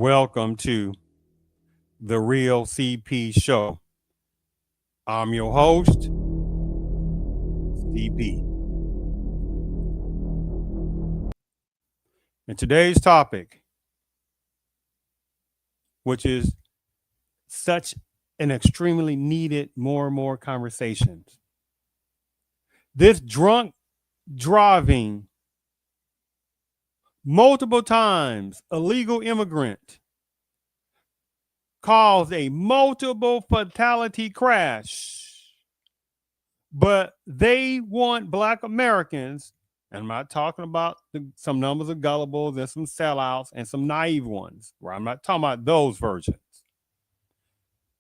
welcome to the Real CP Show. I'm your host, CP. And today's topic, which is such an extremely needed more and more conversations. This drunk driving multiple times illegal immigrant caused a multiple fatality crash, but they want Black Americans, and I'm not talking about some numbers of gullibles and some sellouts and some naive ones, where I'm not talking about those versions,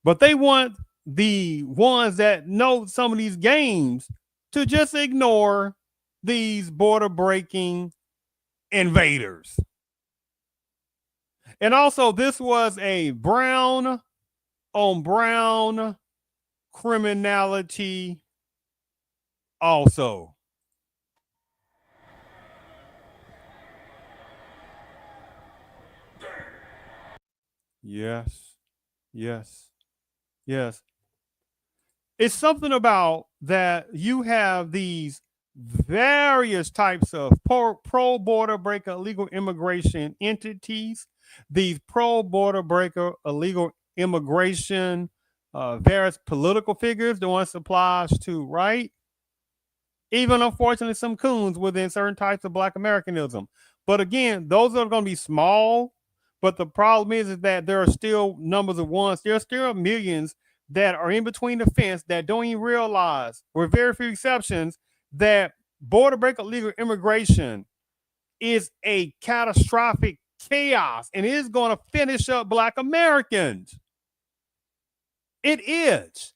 but they want the ones that know some of these games to just ignore these border breaking invaders. And also, this was a Brown on Brown criminality also. Yes, yes, yes. It's something about that you have these various types of pro border breaker illegal immigration entities, these pro border breaker illegal immigration, various political figures, the ones applies to, right? Even unfortunately, some coons within certain types of Black Americanism. But again, those are going to be small. But the problem is that there are still numbers of ones. There are still millions that are in between the fence that don't even realize, with very few exceptions, that border breaker illegal immigration is a catastrophic chaos and it is going to finish up Black Americans. It is.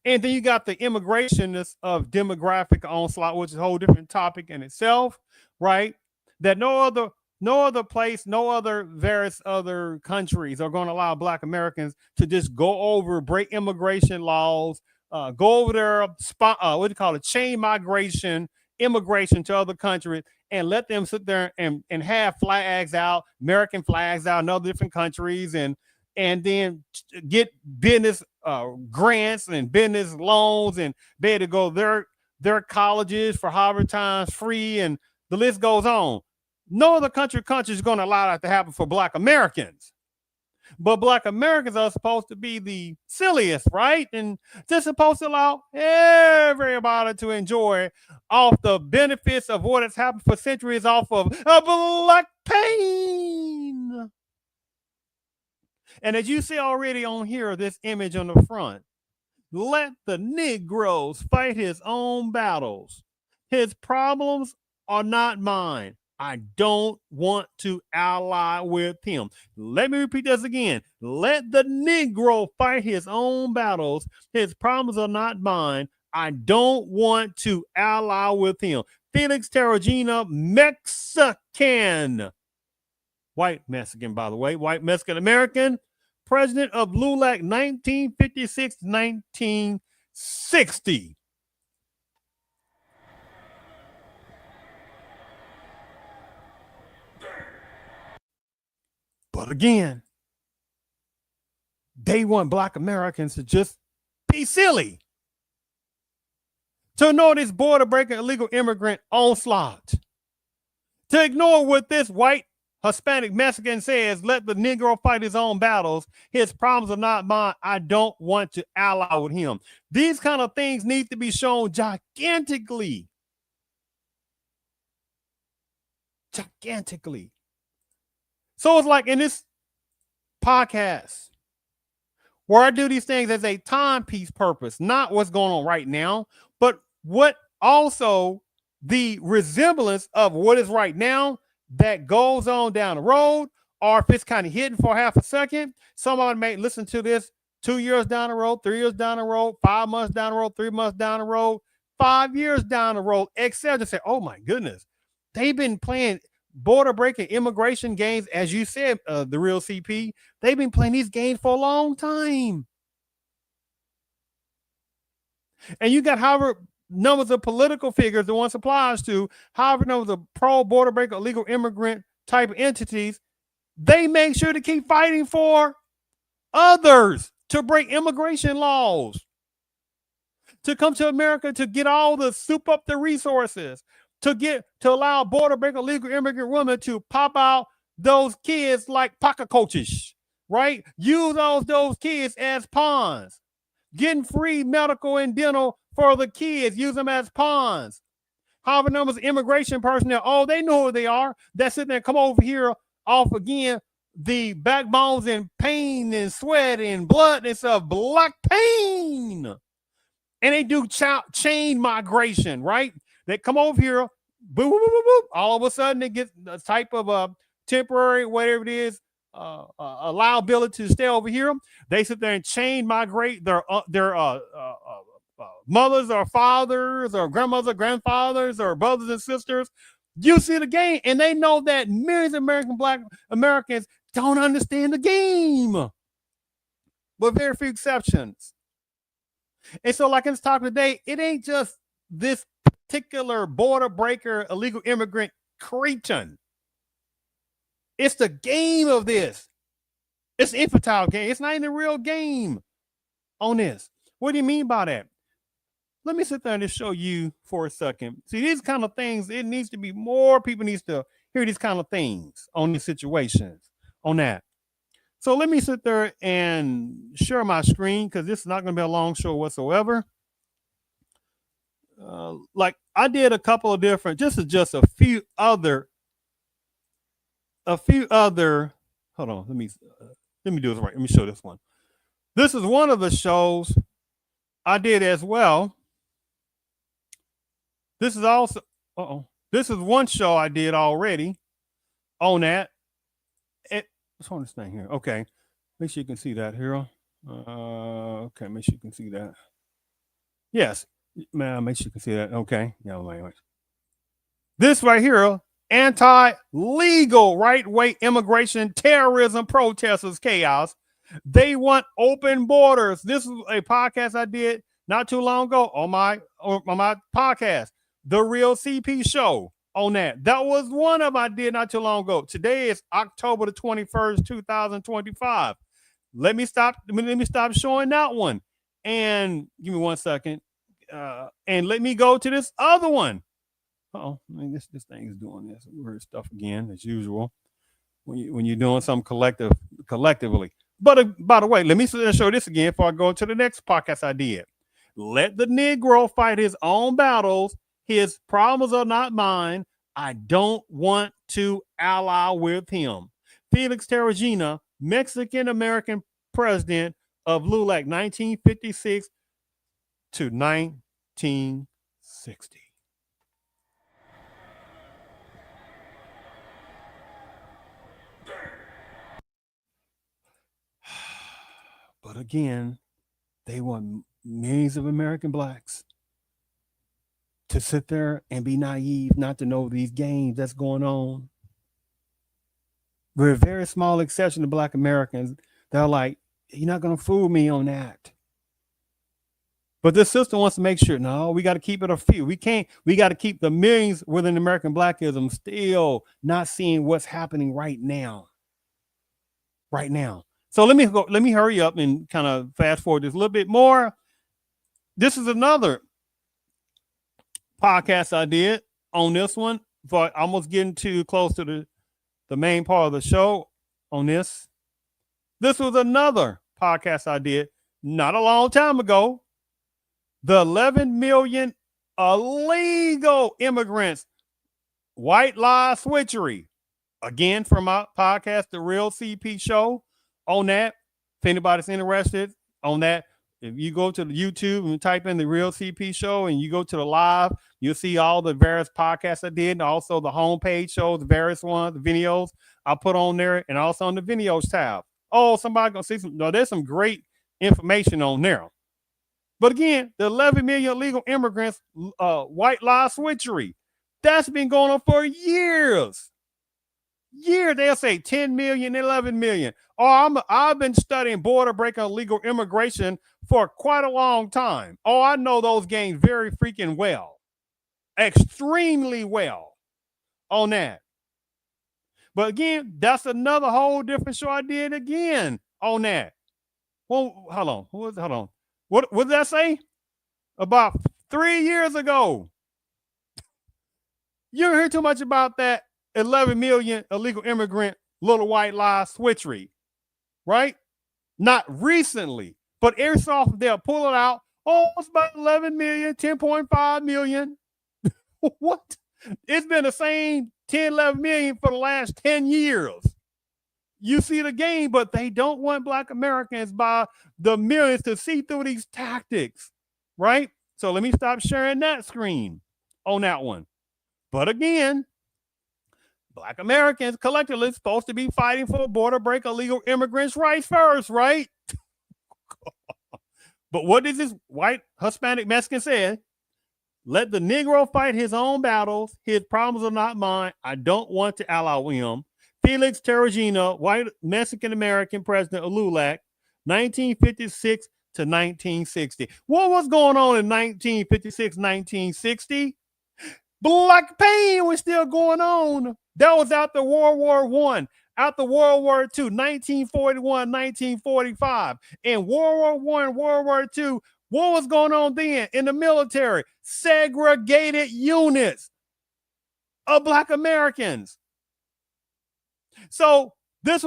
And then you got the immigrationists of demographic onslaught, which is a whole different topic in itself, right? That no other place, no other various other countries are going to allow Black Americans to just go over, break immigration laws, go over their what do you call it, chain migration, immigration to other countries, and let them sit there and have flags out, American flags out in other different countries, and then get business grants and business loans and be able to go their colleges for Harvard times free, and the list goes on. No other country is going to allow that to happen for Black Americans. But Black Americans are supposed to be the silliest, right? And they're supposed to allow everybody to enjoy off the benefits of what has happened for centuries off of Black pain. And as you see already on here, this image on the front, let the Negroes fight his own battles. His problems are not mine. I don't want to ally with him. Let me repeat this again. Let the Negro fight his own battles. His problems are not mine. I don't want to ally with him. Felix Terragina, Mexican. White Mexican, by the way. White Mexican American. President of LULAC 1956-1960. But again, they want Black Americans to just be silly, to ignore this border breaking illegal immigrant onslaught, to ignore what this white Hispanic Mexican says, let the Negro fight his own battles. His problems are not mine. I don't want to ally with him. These kind of things need to be shown gigantically. Gigantically. So it's like in this podcast where I do these things as a timepiece purpose, not what's going on right now, but what also the resemblance of what is right now that goes on down the road, or if it's kind of hidden for half a second, somebody may listen to this 2 years down the road, 3 years down the road, 5 months down the road, 3 months down the road, 5 years down the road, except to say, oh my goodness, they've been playing border breaking immigration games, as you said, the real CP. They've been playing these games for a long time. And you got however numbers of political figures the one applies to, however numbers of pro border breaker illegal immigrant type entities they make sure to keep fighting for others to break immigration laws, to come to America to get all the soup up the resources, to allow border break illegal immigrant women to pop out those kids like pocket coaches, right? Use those kids as pawns, getting free medical and dental for the kids, use them as pawns. However, numbers of immigration personnel, oh, they know who they are. That's sitting there, come over here off again the backbones and pain and sweat and blood and stuff, black pain. And they do chain migration, right? They come over here, boop, boop, boop, boop, all of a sudden they get a type of temporary, whatever it is, allowability to stay over here. They sit there and chain migrate their mothers or fathers or grandmothers or grandfathers or brothers and sisters. You see the game, and they know that millions of Black Americans don't understand the game, with very few exceptions. And so, like in this talk today, it ain't just this particular border breaker, illegal immigrant cretin. It's the game of this. It's an infantile game. It's not even a real game on this. What do you mean by that? Let me sit there and just show you for a second. See, these kind of things, it needs to be more people needs to hear these kind of things on these situations, on that. So let me sit there and share my screen, because this is not going to be a long show whatsoever. Like I did a couple of different, just a few other, hold on, let me do this right. Let me show this one. This is one of the shows I did as well. This is also, this is one show I did already on that. What's on this thing here? Okay. Make sure you can see that here. Okay, make sure you can see that. Yes. Man, make sure you can see that. Okay. Yeah, wait. This right here, anti-legal right-wing immigration, terrorism, protesters, chaos. They want open borders. This is a podcast I did not too long ago on my podcast, The Real CP Show. On that was one of them I did not too long ago. Today is October the 21st, 2025. Let me stop showing that one, and give me 1 second, and let me go to this other one. This thing is doing this weird stuff again, as usual, when you're doing something collectively. But by the way, let me show this again before I go to the next podcast I did. Let the Negro fight his own battles. His problems are not mine. I don't want to ally with him. Felix Terragina, Mexican-American president of LULAC, 1956 to 1960. But again, they want millions of American blacks to sit there and be naive, not to know these games that's going on. We're a very small exception of Black Americans. They're like, you're not going to fool me on that. But this system wants to make sure, no, we got to keep it a few. We got to keep the millions within American Blackism still not seeing what's happening right now. Right now. So let me hurry up and kind of fast forward this a little bit more. This is another podcast I did on this one, but almost getting too close to the main part of the show on this. This was another podcast I did not a long time ago. The 11 million illegal immigrants, white lie switchery. Again, from my podcast, The Real CP Show, on that. If anybody's interested on that, if you go to the YouTube and type in The Real CP Show and you go to the live, you'll see all the various podcasts I did, and also the homepage shows, the various ones, the videos I put on there, and also on the videos tab. Oh, somebody gonna see some. No, there's some great information on there. But again, the 11 million illegal immigrants, white lie switchery, that's been going on for years. They'll say 10 million, 11 million. I've been studying border breaking illegal immigration for quite a long time. Oh, I know those games very freaking well. Extremely well on that. But again, that's another whole different show I did again on that. Well, hold on. Hold on. What did I say? About 3 years ago. You don't hear too much about that 11 million illegal immigrant little white lie switchery, right? Not recently, but every so often they'll pull it out. Oh, it's about 11 million, 10.5 million. What? It's been the same 10, 11 million for the last 10 years. You see the game, but they don't want Black Americans by the millions to see through these tactics, right? So let me stop sharing that screen on that one. But again, Black Americans collectively supposed to be fighting for border break illegal immigrants' rights first, right? But what does this white Hispanic Mexican say? Let the Negro fight his own battles. His problems are not mine. I don't want to ally with him. Felix Terragina, white Mexican American president of LULAC, 1956 to 1960. What was going on in 1956, 1960? Black pain was still going on. That was after World War I. After World War II, 1941, 1945. In World War I, World War II, what was going on then in the military? Segregated units of Black Americans. So this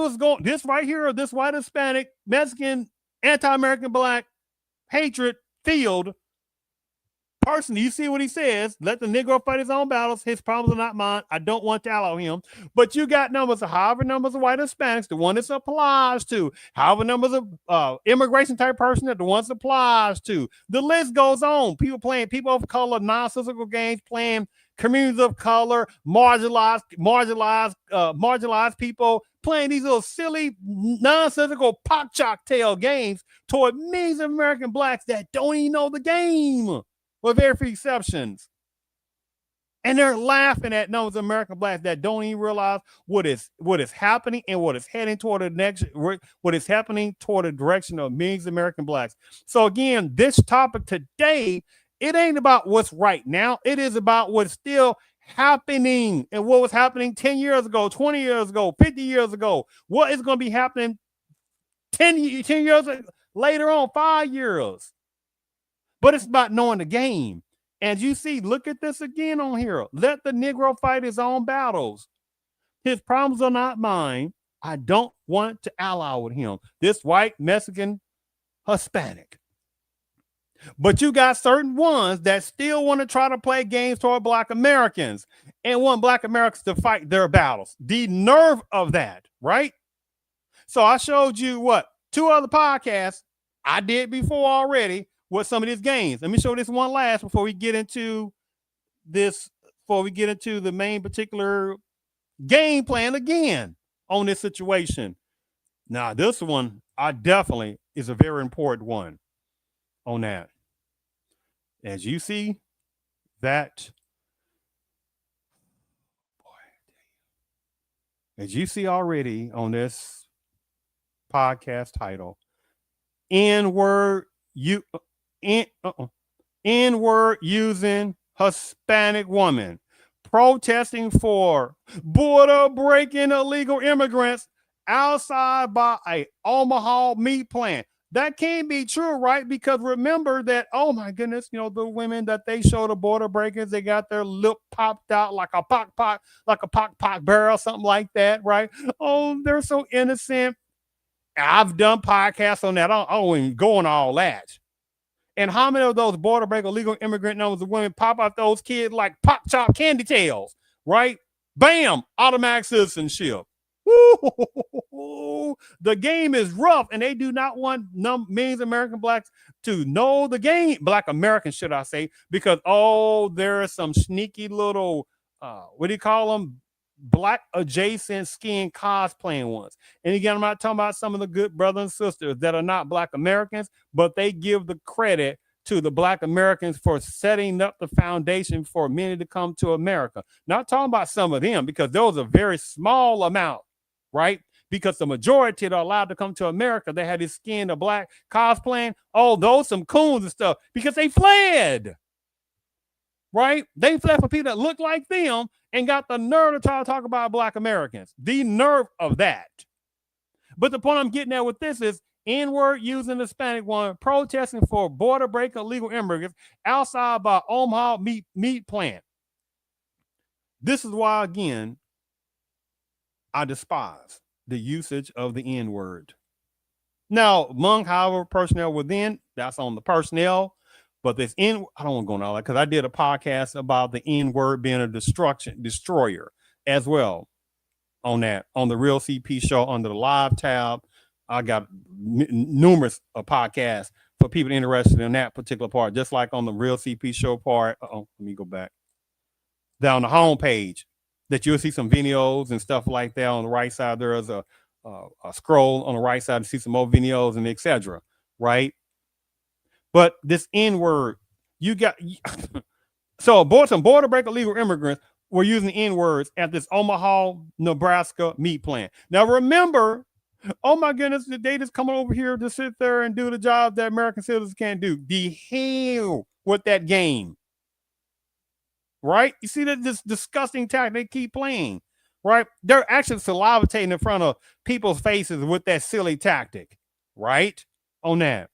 right here, this white Hispanic, Mexican, anti-American Black hatred field person, you see what he says? Let the Negro fight his own battles. His problems are not mine. I don't want to ally him. But you got numbers of however numbers of white Hispanics, the one this applies to. However numbers of immigration type person that the ones applies to. The list goes on. People playing people of color, non-physical games, playing communities of color, marginalized people, playing these little silly, nonsensical pop-chock tail games toward millions of American Blacks that don't even know the game, with very few exceptions. And they're laughing at numbers of American Blacks that don't even realize what is happening and what is heading toward the next, what is happening toward the direction of millions of American Blacks. So again, this topic today, it ain't about what's right now. It is about what's still happening and what was happening 10 years ago, 20 years ago, 50 years ago. What is going to be happening 10 years later on, 5 years. But it's about knowing the game. And you see, look at this again on here. Let the Negro fight his own battles. His problems are not mine. I don't want to ally with him. This white, Mexican, Hispanic. But you got certain ones that still want to try to play games toward Black Americans and want Black Americans to fight their battles. The nerve of that, right? So I showed you what? 2 other podcasts I did before already with some of these games. Let me show this one last before we get into this, before we get into the main particular game plan again on this situation. Now, this one I definitely is a very important one on that. As you see, that, as you see already on this podcast title, N-word using Hispanic woman protesting for border breaking illegal immigrants outside by a Omaha meat plant. That can't be true, right? Because remember that, oh my goodness, you know, the women that they show the border breakers, they got their lip popped out like a pock barrel, something like that, right? Oh, they're so innocent. I've done podcasts on that. I don't even go on all that. And how many of those border break illegal immigrant numbers of women pop out those kids like pop chop candy tails, right? Bam, automatic citizenship. Woo! The game is rough, and they do not want millions of American Blacks to know the game. Black Americans, should I say, because there are some sneaky little what do you call them? Black adjacent skin cosplaying ones. And again, I'm not talking about some of the good brothers and sisters that are not Black Americans, but they give the credit to the Black Americans for setting up the foundation for many to come to America. Not talking about some of them, because those are very small amount, right? Because the majority that are allowed to come to America, they had this skin of Black cosplaying. Oh, those some coons and stuff, because they fled. right? They fled for people that look like them and got the nerve to try to talk about black Americans. The nerve of that. But the point I'm getting at with this is N-word using the Hispanic one, protesting for border break illegal immigrants outside by Omaha meat plant. This is why, again, I despise the usage of the N-word. Now, among however personnel within, that's on the personnel. But this I don't want to go into all that because I did a podcast about the N-word being a destroyer as well on that, on the Real CP show under the live tab. I got numerous podcasts for people interested in that particular part, just like on the Real CP show part. Let me go back. Down the homepage that you'll see some videos and stuff like that. On the right side, there is a scroll on the right side to see some more videos and etc. Right? But this N-word, you got so some border break illegal immigrants were using N-words at this Omaha, Nebraska meat plant. Now remember, oh my goodness, they just coming over here to sit there and do the job that American citizens can't do. The hell with that game. Right? You see that this disgusting tactic they keep playing, right? They're actually salivating in front of people's faces with that silly tactic, right? On that.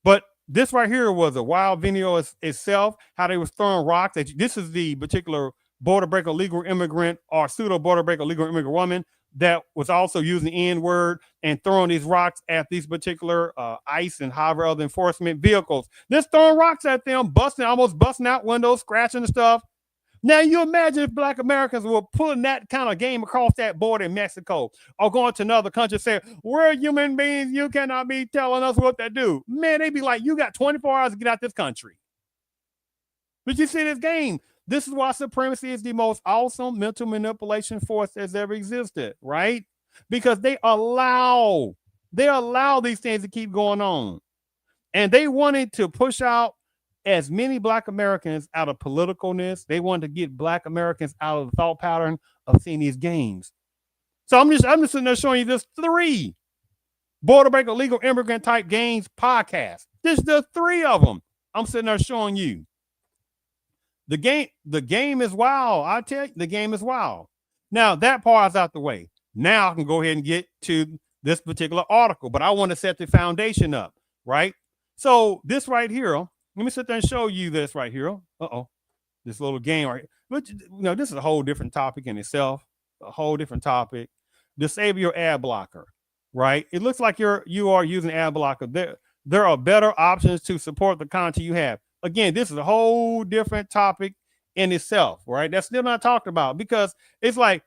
But this right here was a wild video itself, how they was throwing rocks. This is the particular border break illegal immigrant or pseudo border break illegal immigrant woman that was also using the N-word and throwing these rocks at these particular ICE and however other enforcement vehicles. Just throwing rocks at them, almost busting out windows, scratching the stuff. Now, you imagine if black Americans were pulling that kind of game across that border in Mexico or going to another country saying, we're human beings, you cannot be telling us what to do. Man, they'd be like, you got 24 hours to get out this country. But you see this game. This is why supremacy is the most awesome mental manipulation force that's ever existed, right? Because they allow these things to keep going on. And they wanted to push out as many black Americans out of politicalness. They wanted to get black Americans out of the thought pattern of seeing these games. So I'm just sitting there showing you this 3 border break illegal immigrant type games podcasts. This is the 3 of them. I'm sitting there showing you. The game is wild. I tell you, the game is wild. Now that part's out the way. Now I can go ahead and get to this particular article, but I want to set the foundation up, right? So this right here, let me sit there and show you this right here. This little game right here. But this is a whole different topic in itself. A whole different topic. Disable your ad blocker, right? It looks like you are using ad blocker. There are better options to support the content you have. Again, this is a whole different topic in itself, right? That's still not talked about because it's like,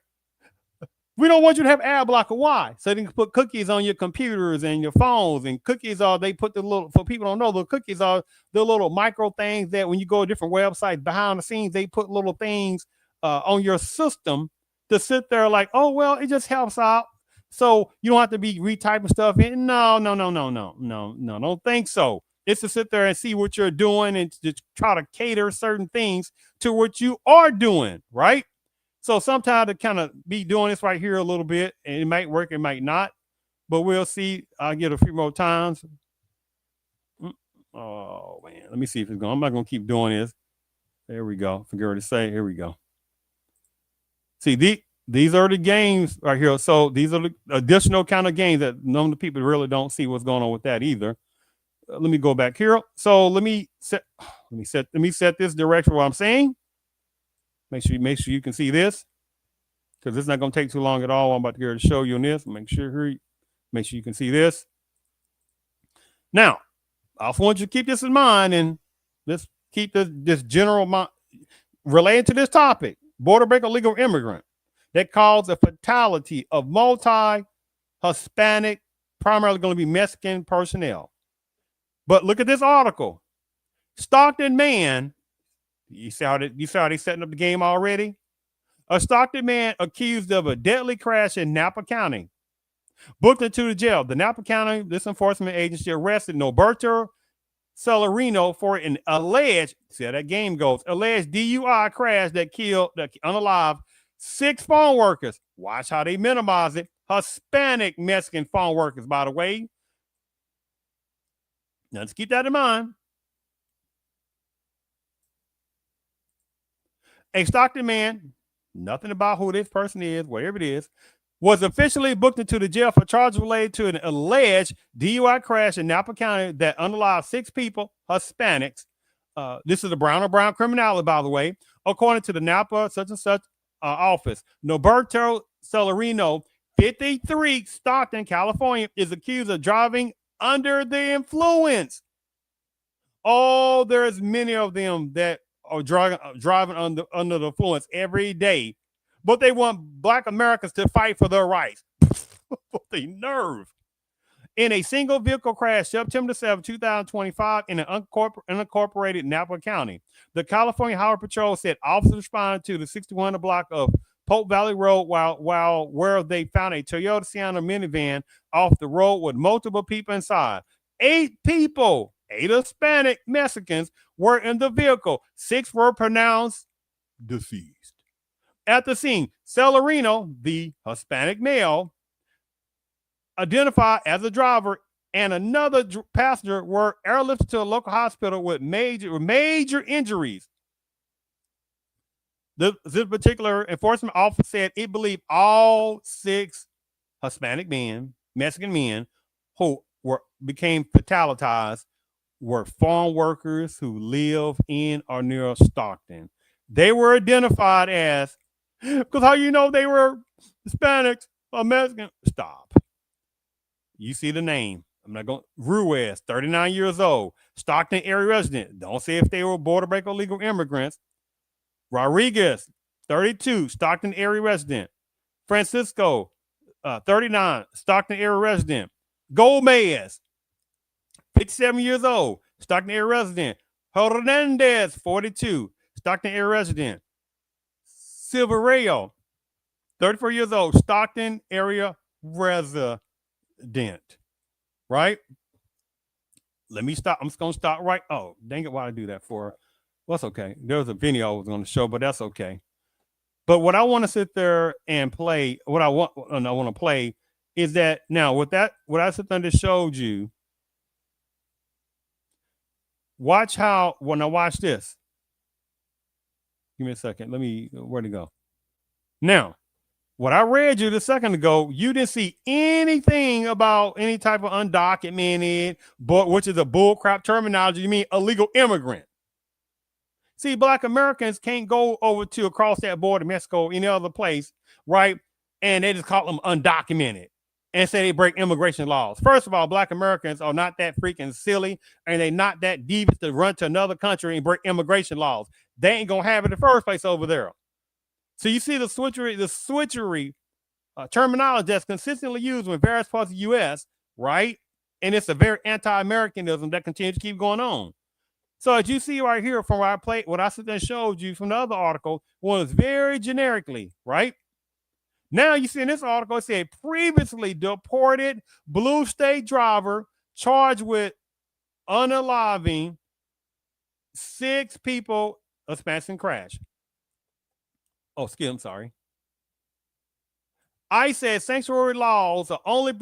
we don't want you to have ad blocker. Why? So they can put cookies on your computers and your phones. And cookies are, they put the little, for people don't know, the cookies are the little micro things that when you go to different websites behind the scenes, they put little things on your system to sit there like, oh, well, it just helps out. So you don't have to be retyping stuff in. No, don't think so. It's to sit there and see what you're doing and to try to cater certain things to what you are doing, right? So sometimes to kind of be doing this right here a little bit, and it might work, it might not, but we'll see. I'll get a few more times. Oh man, let me see if it's going. I'm not going to keep doing this. There we go. Forget what to say. Here we go. See, these are the games right here. So these are the additional kind of games that none of the people really don't see what's going on with that either. Let me go back here. So let me set this direction for what I'm saying. Make sure you can see this because it's not going to take too long at all. I'm about to get to show you on this. Make sure you can see this. Now, I also want you to keep this in mind and let's keep this general related to this topic. Border break illegal immigrant that caused a fatality of multi-Hispanic, primarily going to be Mexican personnel. But look at this article. Stockton man, you saw they setting up the game already? A Stockton man accused of a deadly crash in Napa County, booked into the jail. The Napa County, this enforcement agency arrested Norberto Celerino for an alleged, see how that game goes, alleged DUI crash that killed, unalive 6 phone workers. Watch how they minimize it. Hispanic Mexican phone workers, by the way. Now, let's keep that in mind. A Stockton man, nothing about who this person is, whatever it is, was officially booked into the jail for charges related to an alleged DUI crash in Napa County that unalived 6 people, Hispanics. This is the Brown Upon Brown Criminality, by the way, according to the Napa such and such office. Norberto Celerino, 53, Stockton, California, is accused of driving under the influence. Oh, there's many of them that are driving under the influence every day, but they want Black Americans to fight for their rights. The nerve. In a single vehicle crash September 7, 2025, in an unincorporated Napa County, the California Highway Patrol said officers responded to the 6100 block of Pope Valley Road while where they found a Toyota Sienna minivan off the road with multiple people inside. 8 people, 8 Hispanic Mexicans, were in the vehicle. 6 were pronounced deceased. At the scene, Celerino, the Hispanic male, identified as a driver, and another passenger were airlifted to a local hospital with major injuries. This particular enforcement officer said it believed all 6 Hispanic men, Mexican men, who became fatalities were farm workers who live in or near Stockton. They were identified as, because how you know they were Hispanics or Mexican? Stop. You see the name. I'm not going. Ruiz, 39 years old, Stockton area resident. Don't say if they were border break or legal immigrants. Rodriguez, 32, Stockton area resident. Francisco, 39, Stockton area resident. Gomez, 57 years old, Stockton area resident. Hernandez, 42, Stockton area resident. Silvereo, 34 years old, Stockton area resident. Right? Let me stop. I'm just going to stop right. Oh, dang it. Why did I do that for? Well, that's okay. There was a video I was going to show, but that's okay. But what I want to sit there and play, what I want to play is that now with that, what I sit there and just showed you, watch how, when I watch this, give me a second. Where'd it go? Now, what I read you a second ago, you didn't see anything about any type of undocumented, but which is a bullcrap terminology. You mean illegal immigrant. See, Black Americans can't go over to across that border, Mexico, any other place, right? And they just call them undocumented and say they break immigration laws. First of all, Black Americans are not that freaking silly, and they're not that devious to run to another country and break immigration laws. They ain't gonna have it in the first place over there. So you see the switchery terminology that's consistently used in various parts of the U.S., right? And it's a very anti-Americanism that continues to keep going on. So as you see right here from what I said and showed you from the other article was very generically, right? Now you see in this article, it said previously deported blue state driver charged with unaliving 6 people, a Hispanic crash. Oh, excuse me, I'm sorry. I said sanctuary laws are only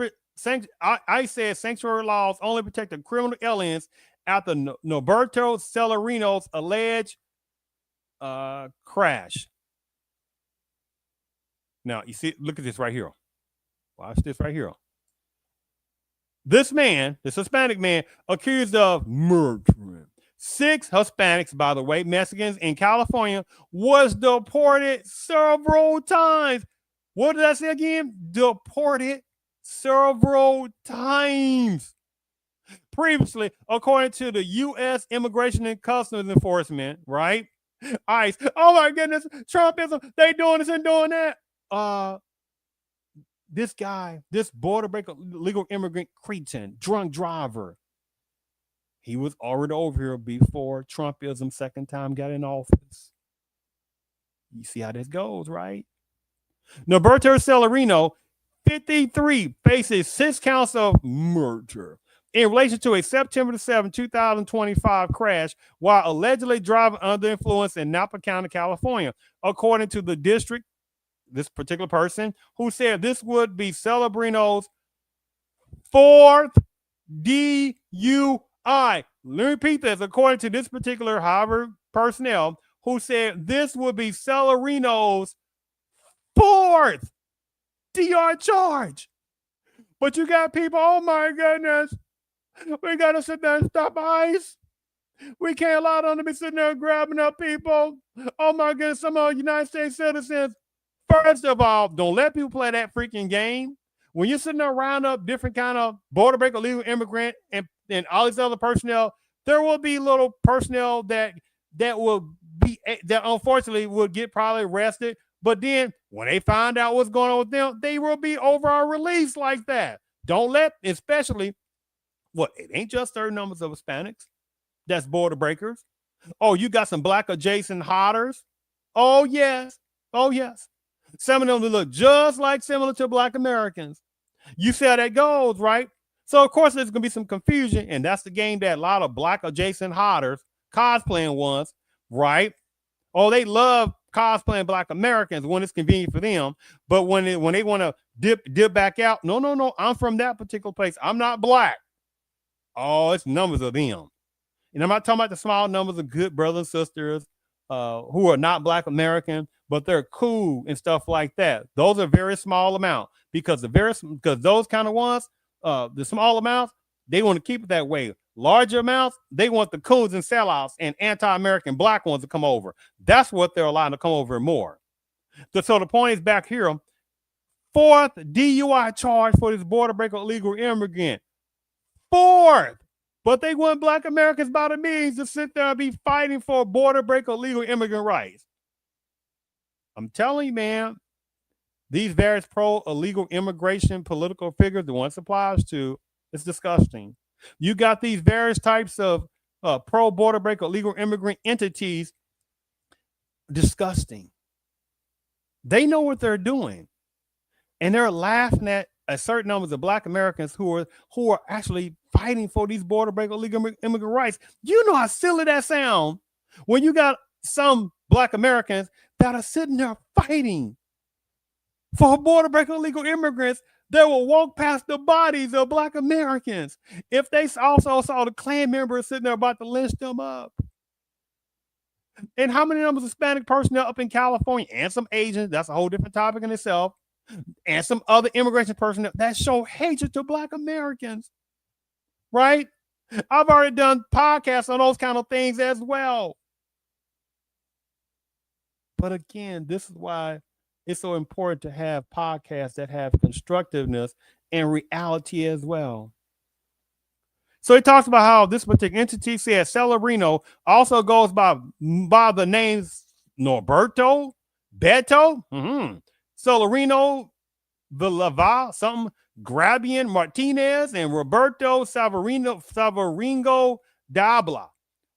I said sanctuary laws only protect the criminal aliens after Norberto Celerino's alleged crash. Now you see, look at this right here. Watch this right here. This man, this Hispanic man, accused of murdering 6 Hispanics, by the way, Mexicans in California, was deported several times. What did I say again? Deported several times. Previously, according to the U.S. Immigration and Customs Enforcement, right? ICE. Oh my goodness, Trumpism, they doing this and doing that. This guy, this border breaker, legal immigrant cretin, drunk driver, he was already over here before Trumpism second time got in office. You see how this goes, right? Norberto Celerino, 53, faces 6 counts of murder in relation to a September 7, 2025 crash while allegedly driving under influence in Napa County, California, according to the district, this particular person, who said this would be Celerino's 4th DUI. Let me repeat this. According to this particular Harvard personnel who said this would be Celerino's fourth DR charge. But you got people, oh my goodness, we got to sit there and stop ICE. We can't allow them to be sitting there grabbing up people. Oh my goodness, some of the United States citizens. First of all, don't let people play that freaking game. When you're sitting there round up different kind of border breaker, illegal immigrant, and all these other personnel, there will be little personnel that will be that unfortunately would get probably arrested. But then when they find out what's going on with them, they will be overall released like that. Don't let, especially, it ain't just certain numbers of Hispanics that's border breakers. Oh, you got some black adjacent hodders. Oh yes. Oh yes. Some of them look just like similar to black Americans. You see how that goes, right? So of course there's gonna be some confusion, and that's the game that a lot of black adjacent hodders, cosplaying ones, right? Oh, they love cosplaying black Americans when it's convenient for them, but when they want to dip back out, no, I'm from that particular place. I'm not black. Oh, it's numbers of them. And I'm not talking about the small numbers of good brothers and sisters who are not black American, but they're cool and stuff like that. Those are very small amount because those kind of ones, the small amounts, they want to keep it that way. Larger amounts, they want the coons and sellouts and anti-American black ones to come over. That's what they're allowed to come over more. So the point is back here, fourth DUI charge for this border breaker illegal immigrant. Fourth. But they want black Americans by the means to sit there and be fighting for border breaker illegal immigrant rights. I'm telling you, man, these various pro-illegal immigration political figures, the ones it applies to, it's disgusting. You got these various types of pro-border breaker illegal immigrant entities, disgusting. They know what they're doing. And they're laughing at a certain numbers of black Americans who are actually fighting for these border breaker illegal immigrant rights. You know how silly that sounds when you got some black Americans that are sitting there fighting for border breaker illegal immigrants that will walk past the bodies of black Americans if they also saw the Klan members sitting there about to lynch them up. And how many numbers of Hispanic personnel up in California and some Asians, that's a whole different topic in itself, and some other immigration personnel that show hatred to black Americans, right? I've already done podcasts on those kind of things as well. But again, this is why it's so important to have podcasts that have constructiveness and reality as well. So he talks about how this particular entity says Celerino also goes by the names Norberto, Beto, Celerino, Villalva, something, Grabian Martinez, and Roberto Savaringo Dabla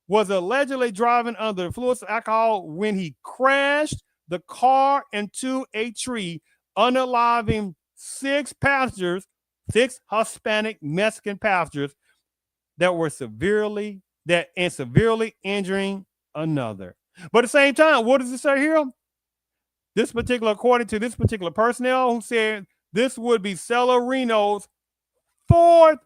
was allegedly driving under the influence of alcohol when he crashed the car into a tree, unaliving six Hispanic Mexican passengers that were severely injuring another. But at the same time, what does it say here? According to this particular personnel who said this would be Celerino's fourth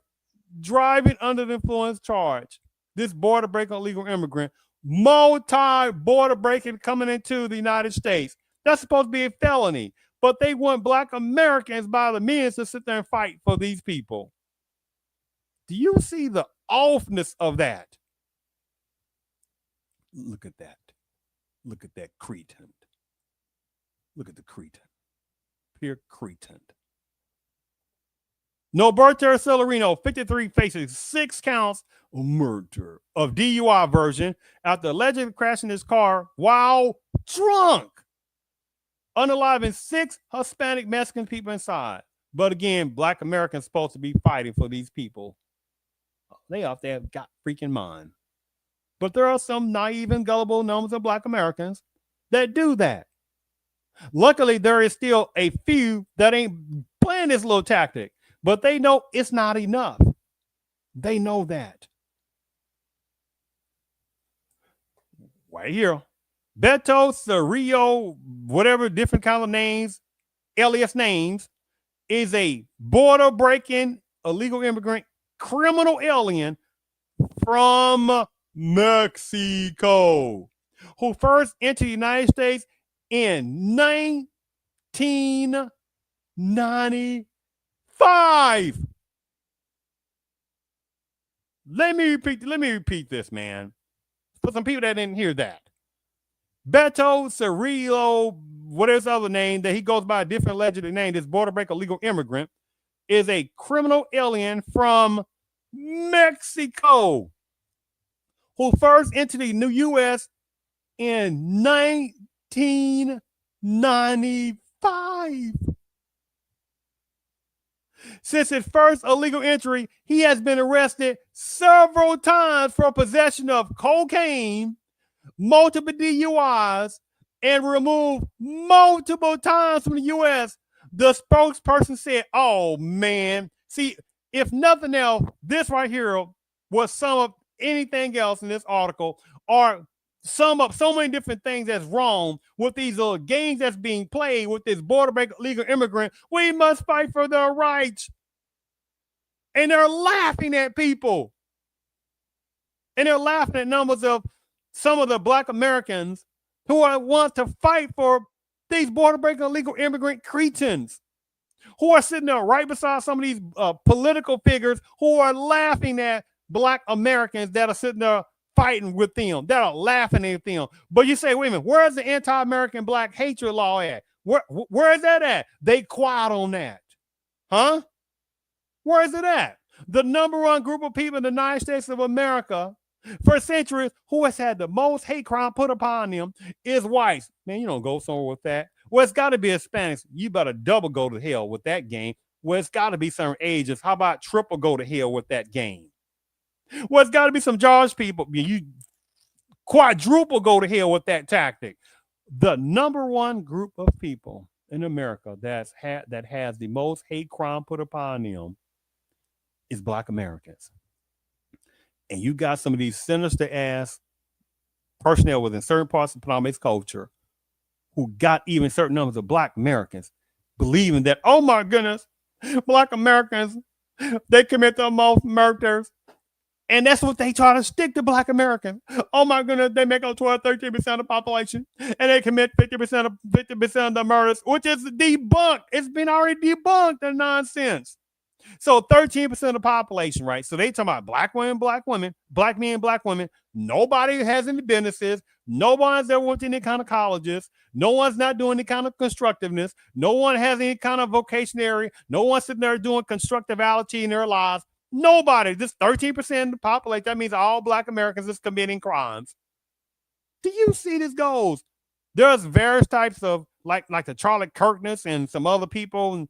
driving under the influence charge. This border breaking illegal immigrant, multi-border breaking coming into the United States. That's supposed to be a felony, but they want black Americans by the millions to sit there and fight for these people. Do you see the offness of that? Look at that. Look at that cretin. Look at the cretin. Pure cretin. Norberto Celerino, 53, faces 6 counts of murder of DUI version after allegedly crashing his car while drunk, unaliving 6 Hispanic Mexican people inside. But again, black Americans supposed to be fighting for these people. They off there have got freaking mind. But there are some naive and gullible numbers of black Americans that do that. Luckily, there is still a few that ain't playing this little tactic, but they know it's not enough. They know that. Right here, Beto Cerrillo, whatever different kind of names, alias names, is a border breaking illegal immigrant criminal alien from Mexico who first entered the United States in 1995. Let me repeat this, man. For some people that didn't hear that. Beto Cirillo, what is the other name that he goes by a different legendary name, this border breaker legal immigrant, is a criminal alien from Mexico who first entered the new U.S. in 1995. Since his first illegal entry, he has been arrested several times for possession of cocaine, multiple DUIs, and removed multiple times from the U.S. The spokesperson said, "Oh man, see, if nothing else, this right here was sum up anything else in this article, or sum up so many different things that's wrong with these little games that's being played with this border breaker legal immigrant. We must fight for their rights." And they're laughing at people. And they're laughing at numbers of some of the Black Americans who want to fight for these border breaker illegal immigrant cretins who are sitting there right beside some of these political figures who are laughing at Black Americans that are sitting there fighting with them, that are laughing at them. But you say, wait a minute, where's the anti-American Black hatred law at? Where is that at? They quiet on that. Huh? Where is it at? The number one group of people in the United States of America for centuries who has had the most hate crime put upon them is whites. Man, you don't go somewhere with that. Well, it's got to be Hispanics. You better double go to hell with that game. Well, it's got to be some ages. How about triple go to hell with that game? Well, it's got to be some George people. You quadruple go to hell with that tactic. The number one group of people in America that has the most hate crime put upon them is Black Americans. And you got some of these sinister ass personnel within certain parts of Paname's culture who got even certain numbers of Black Americans believing that, oh my goodness, Black Americans, they commit the most murders. And that's what they try to stick to Black Americans. Oh my goodness, they make up 12, 13% of the population and they commit 50% of the murders, which is debunked. It's been already debunked, the nonsense. So 13% of the population, right? So they talking about Black women, Black men, Black women. Nobody has any businesses. No one's ever went to any kind of colleges. No one's not doing any kind of constructiveness. No one has any kind of vocation area. No one's sitting there doing constructivality in their lives. Nobody. This 13% of the population, that means all Black Americans is committing crimes. Do you see this goes? There's various types of like the Charlie Kirkness and some other people. And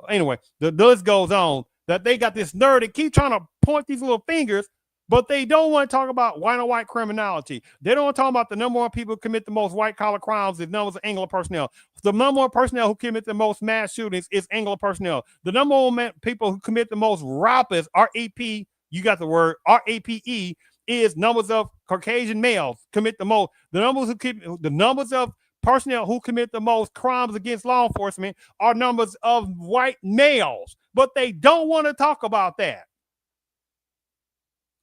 anyway, the list goes on that they got this nerd that keep trying to point these little fingers, but they don't want to talk about white on white criminality. They don't want to talk about the number one people who commit the most white collar crimes is numbers of Anglo personnel. The number one personnel who commit the most mass shootings is Anglo personnel. The number one people who commit the most rapists, R-A-P, you got the word, R-A-P-E, is numbers of Caucasian males commit the most. The numbers of personnel who commit the most crimes against law enforcement are numbers of white males, but they don't want to talk about that.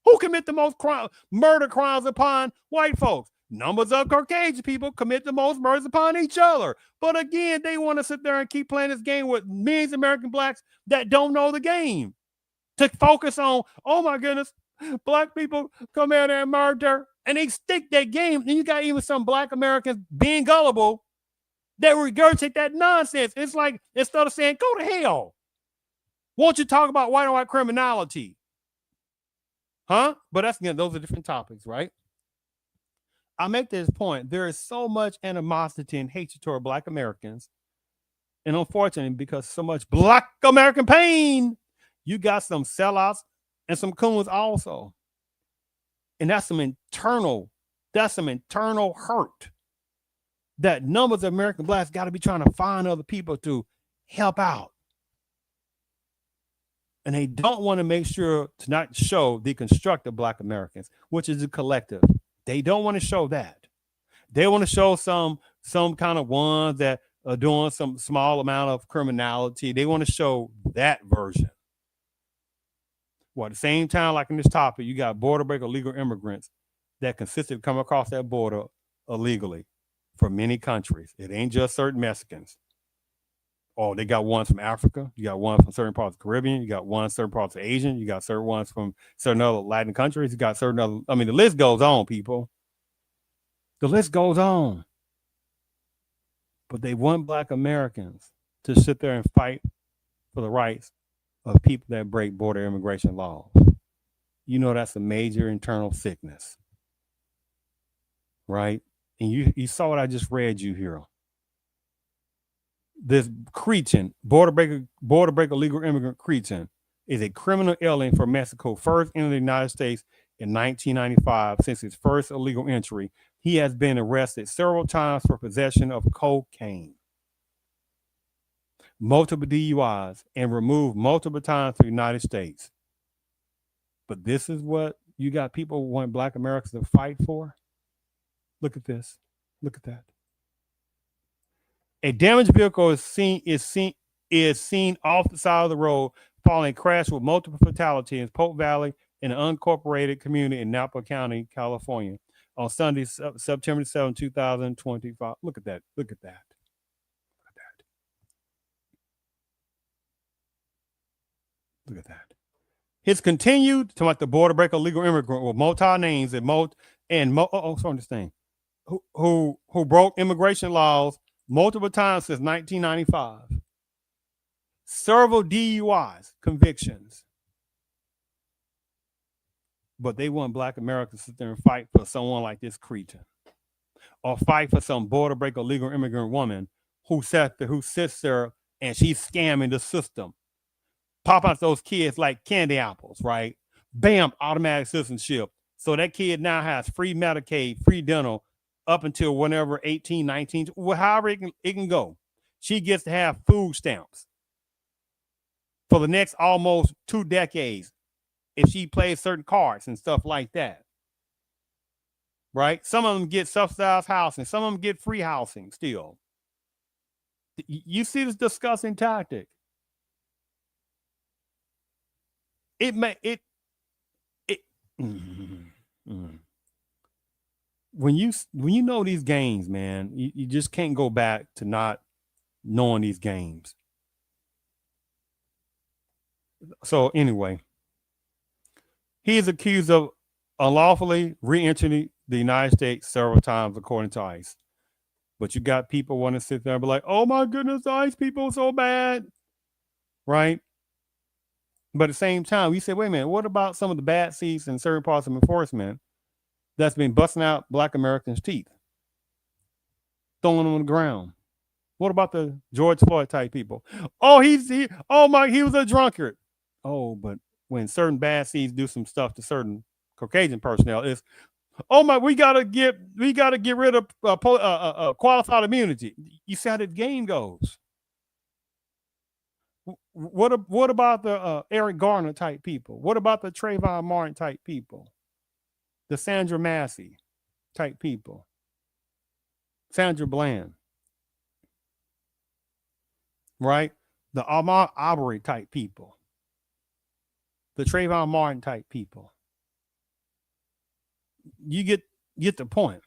Who commit the most murder crimes upon white folks? Numbers of Caucasian people commit the most murders upon each other. But again, they want to sit there and keep playing this game with millions of American Blacks that don't know the game. To focus on, oh my goodness, Black people come out and murder, and they stick that game. And you got even some Black Americans being gullible that regurgitate that nonsense. It's like instead of saying go to hell, won't you talk about white on white criminality? Huh? But that's again, those are different topics, right? I make this point. There is so much animosity and hatred toward Black Americans, and unfortunately, because so much Black American pain, you got some sellouts and some coons also. And that's some internal hurt that numbers of American Blacks got to be trying to find other people to help out. And they don't want to make sure to not show the constructive Black Americans, which is a collective. They don't want to show that. They want to show some kind of ones that are doing some small amount of criminality. They want to show that version. Well, at the same time, like in this topic, you got border breaker legal immigrants that consistently come across that border illegally from many countries. It ain't just certain Mexicans. Oh, they got ones from Africa. You got one from certain parts of the Caribbean. You got one certain parts of Asian. You got certain ones from certain other Latin countries. You got certain other. I mean, the list goes on, people. The list goes on. But they want Black Americans to sit there and fight for the rights of people that break border immigration laws. You know that's a major internal sickness, right? And you saw what I just read you here. This cretin, border breaker legal immigrant cretin, is a criminal alien from Mexico, first entered the United States in 1995. Since his first illegal entry, he has been arrested several times for possession of cocaine, multiple DUIs, and removed multiple times to the United States. But this is what you got people who want Black Americans to fight for. Look at this. Look at that. A damaged vehicle is seen off the side of the road following a crash with multiple fatalities in Polk Valley in an unincorporated community in Napa County, California, on Sunday, September 7, 2025. Look at that. Look at that. Look at that. Look at that. His continued to like the border breaker legal immigrant with multi names and sorry, this thing, who broke immigration laws multiple times since 1995. Several DUIs, convictions. But they want Black Americans to sit there and fight for someone like this cretin, or fight for some border breaker legal immigrant woman who sits there and she's scamming the system. Pop out those kids like candy apples, right? Bam, automatic citizenship. So that kid now has free Medicaid, free dental, up until whenever 18, 19, however it can go. She gets to have food stamps for the next almost 2 decades if she plays certain cards and stuff like that. Right? Some of them get subsidized housing. Some of them get free housing still. You see this disgusting tactic. When you know these games, man, you just can't go back to not knowing these games. So anyway, he is accused of unlawfully re-entering the United States several times, according to ICE. But you got people want to sit there and be like, "Oh my goodness, ICE people are so bad," right? But at the same time, we say, wait a minute, what about some of the bad seats in certain parts of enforcement that's been busting out Black Americans' teeth, throwing them on the ground? What about the George Floyd type people? Oh, he was a drunkard. Oh, but when certain bad seats do some stuff to certain Caucasian personnel, it's we gotta get rid of qualified immunity. You see how the game goes. What about the Eric Garner type people? What about the Trayvon Martin type people? The Sandra Massey type people? Sandra Bland, right? The Ahmaud Arbery type people? The Trayvon Martin type people? You get the point.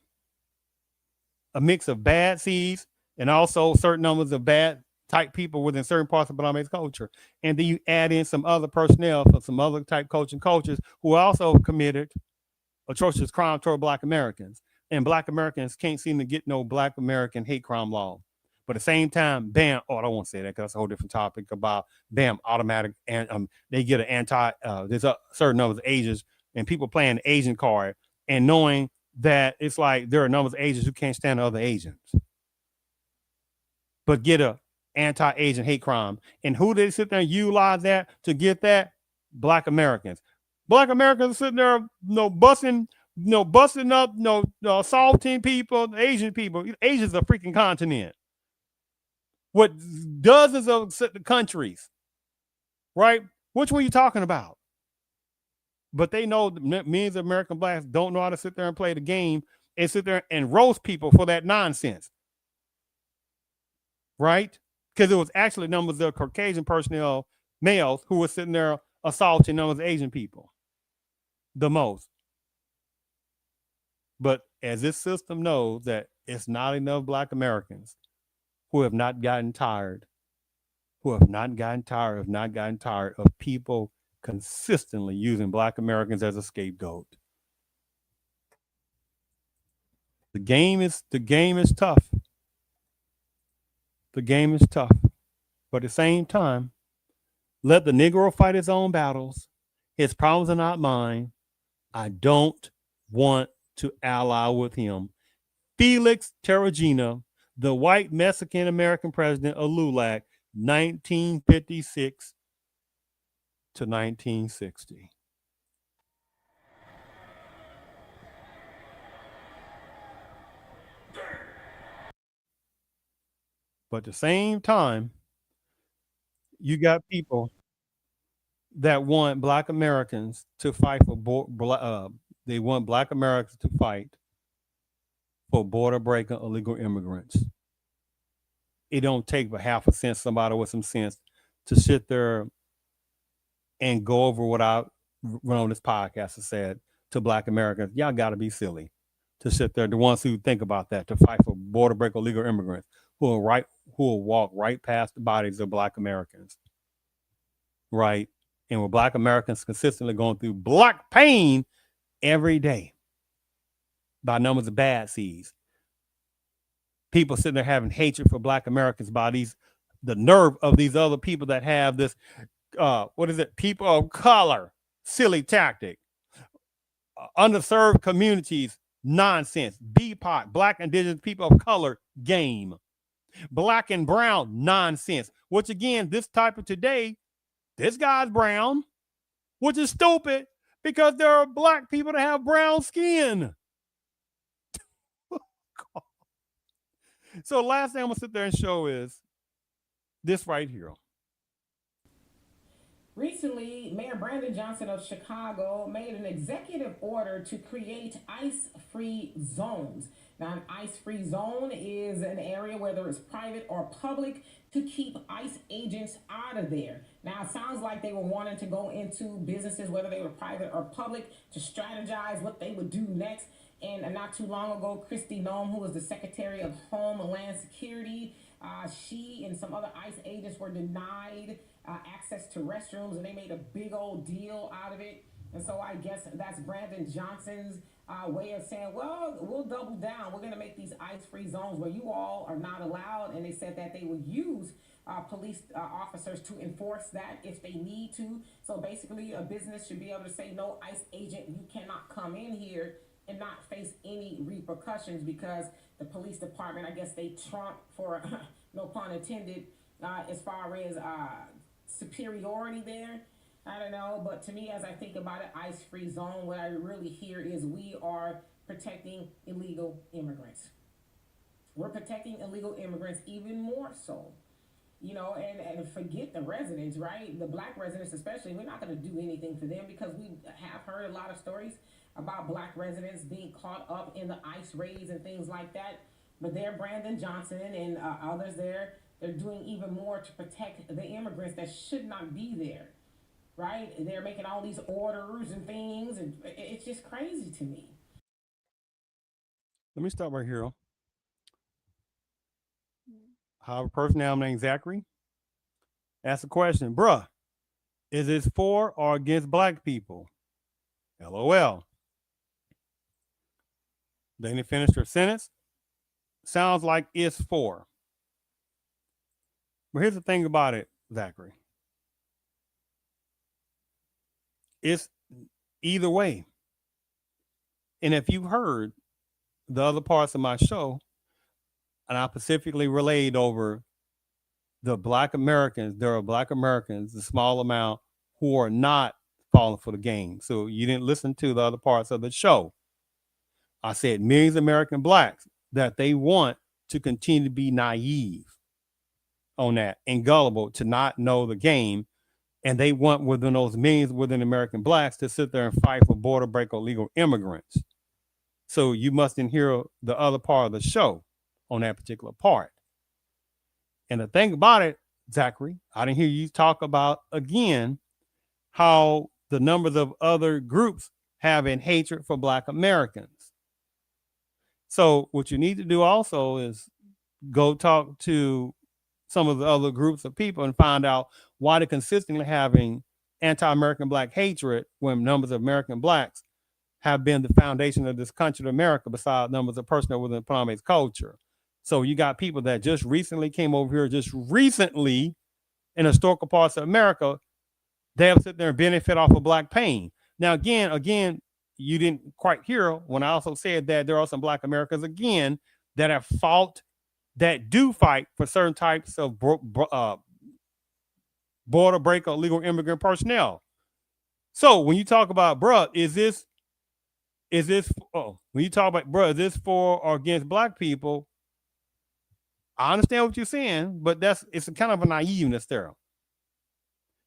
A mix of bad seeds and also certain numbers of bad type people within certain parts of Black culture. And then you add in some other personnel for some other type coaches who also committed atrocious crime toward Black Americans. And Black Americans can't seem to get no Black American hate crime law. But at the same time, bam, I don't want to say that because that's a whole different topic about bam, automatic, and they get an there's a certain numbers of Asians and people playing the Asian card and knowing that it's like there are numbers of Asians who can't stand other Asians, but get a anti-Asian hate crime. And who they sit there and utilize that to get that? Black Americans. Black Americans are sitting there, busting up, assaulting people, Asian people. Asia's a freaking continent. What dozens of countries, right? Which one are you talking about? But they know millions of American Blacks don't know how to sit there and play the game and sit there and roast people for that nonsense, right? Because it was actually numbers of Caucasian personnel, males, who were sitting there assaulting numbers of Asian people the most. But as this system knows that it's not enough Black Americans who have not gotten tired, have not gotten tired of people consistently using Black Americans as a scapegoat. The game is tough. The game is tough. But at the same time, let the Negro fight his own battles. His problems are not mine. I don't want to ally with him. Felix Terragina, the white Mexican American president of LULAC, 1956 to 1960. But at the same time, you got people that want Black Americans to fight they want Black Americans to fight for border breaking illegal immigrants. It don't take but half a cent, somebody with some sense, to sit there and go over what I run on this podcast has said to Black Americans. Y'all got to be silly to sit there. The ones who think about that, to fight for border break illegal immigrants who will walk right past the bodies of Black Americans, right? And with Black Americans consistently going through Black pain every day by numbers of bad seeds. People sitting there having hatred for Black Americans by the nerve of these other people that have this people of color silly tactic, underserved communities nonsense, BPOC, Black Indigenous people of color game, Black and brown nonsense. Which again, this type of today, this guy's brown, which is stupid because there are Black people that have brown skin. So last thing I'm gonna sit there and show is this right here. Recently, Mayor Brandon Johnson of Chicago made an executive order to create ICE-free zones. Now, an ICE-free zone is an area, whether it's private or public, to keep ICE agents out of there. Now, it sounds like they were wanting to go into businesses, whether they were private or public, to strategize what they would do next. And not too long ago, Kristi Noem, who was the Secretary of Homeland Security, she and some other ICE agents were denied access to restrooms, and they made a big old deal out of it. And so I guess that's Brandon Johnson's way of saying, well, we'll double down. We're going to make these ICE-free zones where you all are not allowed. And they said that they would use police officers to enforce that if they need to. So basically, a business should be able to say, no, ICE agent, you cannot come in here and not face any repercussions, because the police department, I guess they trump, for no pun intended, as far as superiority there. I don't know, but to me, as I think about it, ICE-free zone, what I really hear is we are protecting illegal immigrants. We're protecting illegal immigrants even more so. And forget the residents, right? The Black residents especially, we're not going to do anything for them, because we have heard a lot of stories about Black residents being caught up in the ICE raids and things like that. But they're Brandon Johnson and others there. They're doing even more to protect the immigrants that should not be there, right? They're making all these orders and things, and it's just crazy to me. Let me stop right here. How a person now named Zachary asked the question, bruh, is this for or against Black people? LOL. Then they finished her sentence. Sounds like it's for. But here's the thing about it, Zachary. It's either way. And if you heard the other parts of my show, and I specifically relayed over the Black Americans, there are Black Americans, the small amount, who are not falling for the game. So you didn't listen to the other parts of the show. I said millions of American Blacks that they want to continue to be naive on that and gullible to not know the game. And they want within those millions within American Blacks to sit there and fight for border break illegal immigrants. So you mustn't hear the other part of the show on that particular part. And the thing about it, Zachary, I didn't hear you talk about again how the numbers of other groups having hatred for Black Americans. So what you need to do also is go talk to some of the other groups of people and find out why they're consistently having anti-American black hatred when numbers of American blacks have been the foundation of this country of America, besides numbers of personnel within Paname's culture. So you got people that just recently came over here, just recently in historical parts of America, they have sit there and benefit off of black pain. Now, again, you didn't quite hear when I also said that there are some black Americans again that have fought, that do fight for certain types of border breaker illegal immigrant personnel. So when you talk about, bruh, is this when you talk about, bruh, is this for or against black people? I understand what you're saying, but it's a kind of a naiveness there.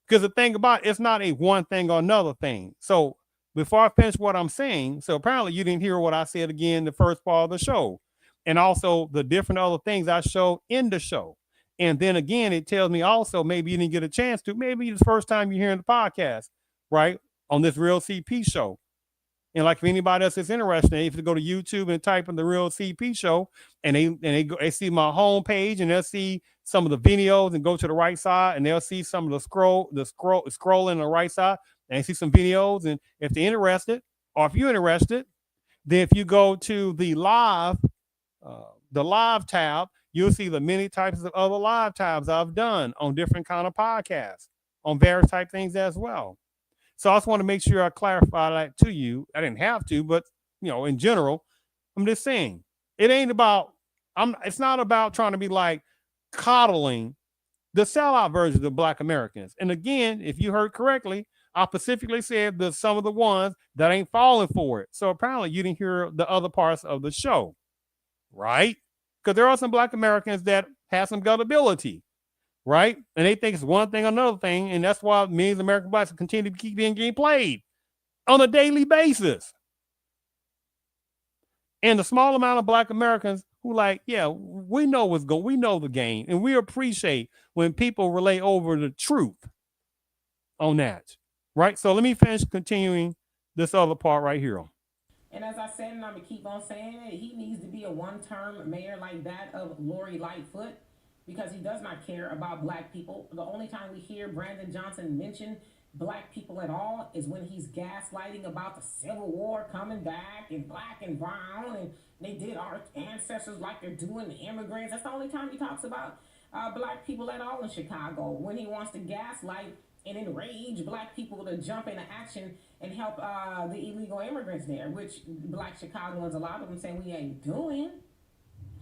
Because the thing about it's not a one thing or another thing. So before I finish what I'm saying, so apparently you didn't hear what I said again the first part of the show, and also the different other things I showed in the show. And then again, it tells me also maybe you didn't get a chance to. Maybe it's the first time you're hearing the podcast, right? On this Real CP show. And like if anybody else is interested, if you go to YouTube and type in the Real CP show, and they see my homepage and they'll see some of the videos and go to the right side and they'll see some of the scrolling on the right side and they see some videos. And if they're interested, or if you're interested, then if you go to the live tab, you'll see the many types of other live tabs I've done on different kind of podcasts on various type things as well. So I just want to make sure I clarify that to you. I didn't have to, but in general, I'm just saying it ain't about. It's not about trying to be like coddling the sellout versions of Black Americans. And again, if you heard correctly, I specifically said that some of the ones that ain't falling for it. So apparently you didn't hear the other parts of the show, right? Because there are some Black Americans that have some gullibility, right? And they think it's one thing or another thing, and that's why millions of American blacks continue to keep being played on a daily basis. And the small amount of Black Americans who like, yeah, we know what's going, we know the game, and we appreciate when people relay over the truth on that, right? So let me finish continuing this other part right here. And as I said, and I'm going to keep on saying it, he needs to be a one-term mayor like that of Lori Lightfoot, because he does not care about black people. The only time we hear Brandon Johnson mention black people at all is when he's gaslighting about the Civil War coming back and black and brown, and they did our ancestors like they're doing the immigrants. That's the only time he talks about black people at all in Chicago, when he wants to gaslight and enrage black people to jump into action and help the illegal immigrants there, which black Chicagoans, a lot of them say we ain't doing.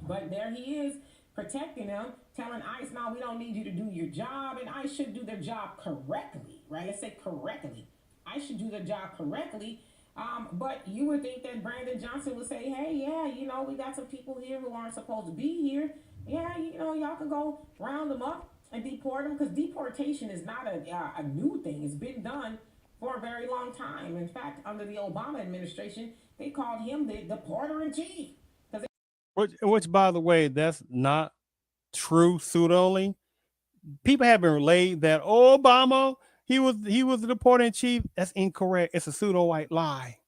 But there he is, protecting them, telling ICE, now we don't need you to do your job, and ICE should do their job correctly, right? Let's say correctly. ICE should do their job correctly. But you would think that Brandon Johnson would say, hey, yeah, we got some people here who aren't supposed to be here. Yeah, y'all can go round them up and deport them, because deportation is not a new thing. It's been done for a very long time. In fact, under the Obama administration, they called him the deporter in chief. Which, by the way, that's not true. Pseudo. People have been relayed that Obama he was the deporter in chief. That's incorrect. It's a pseudo white lie.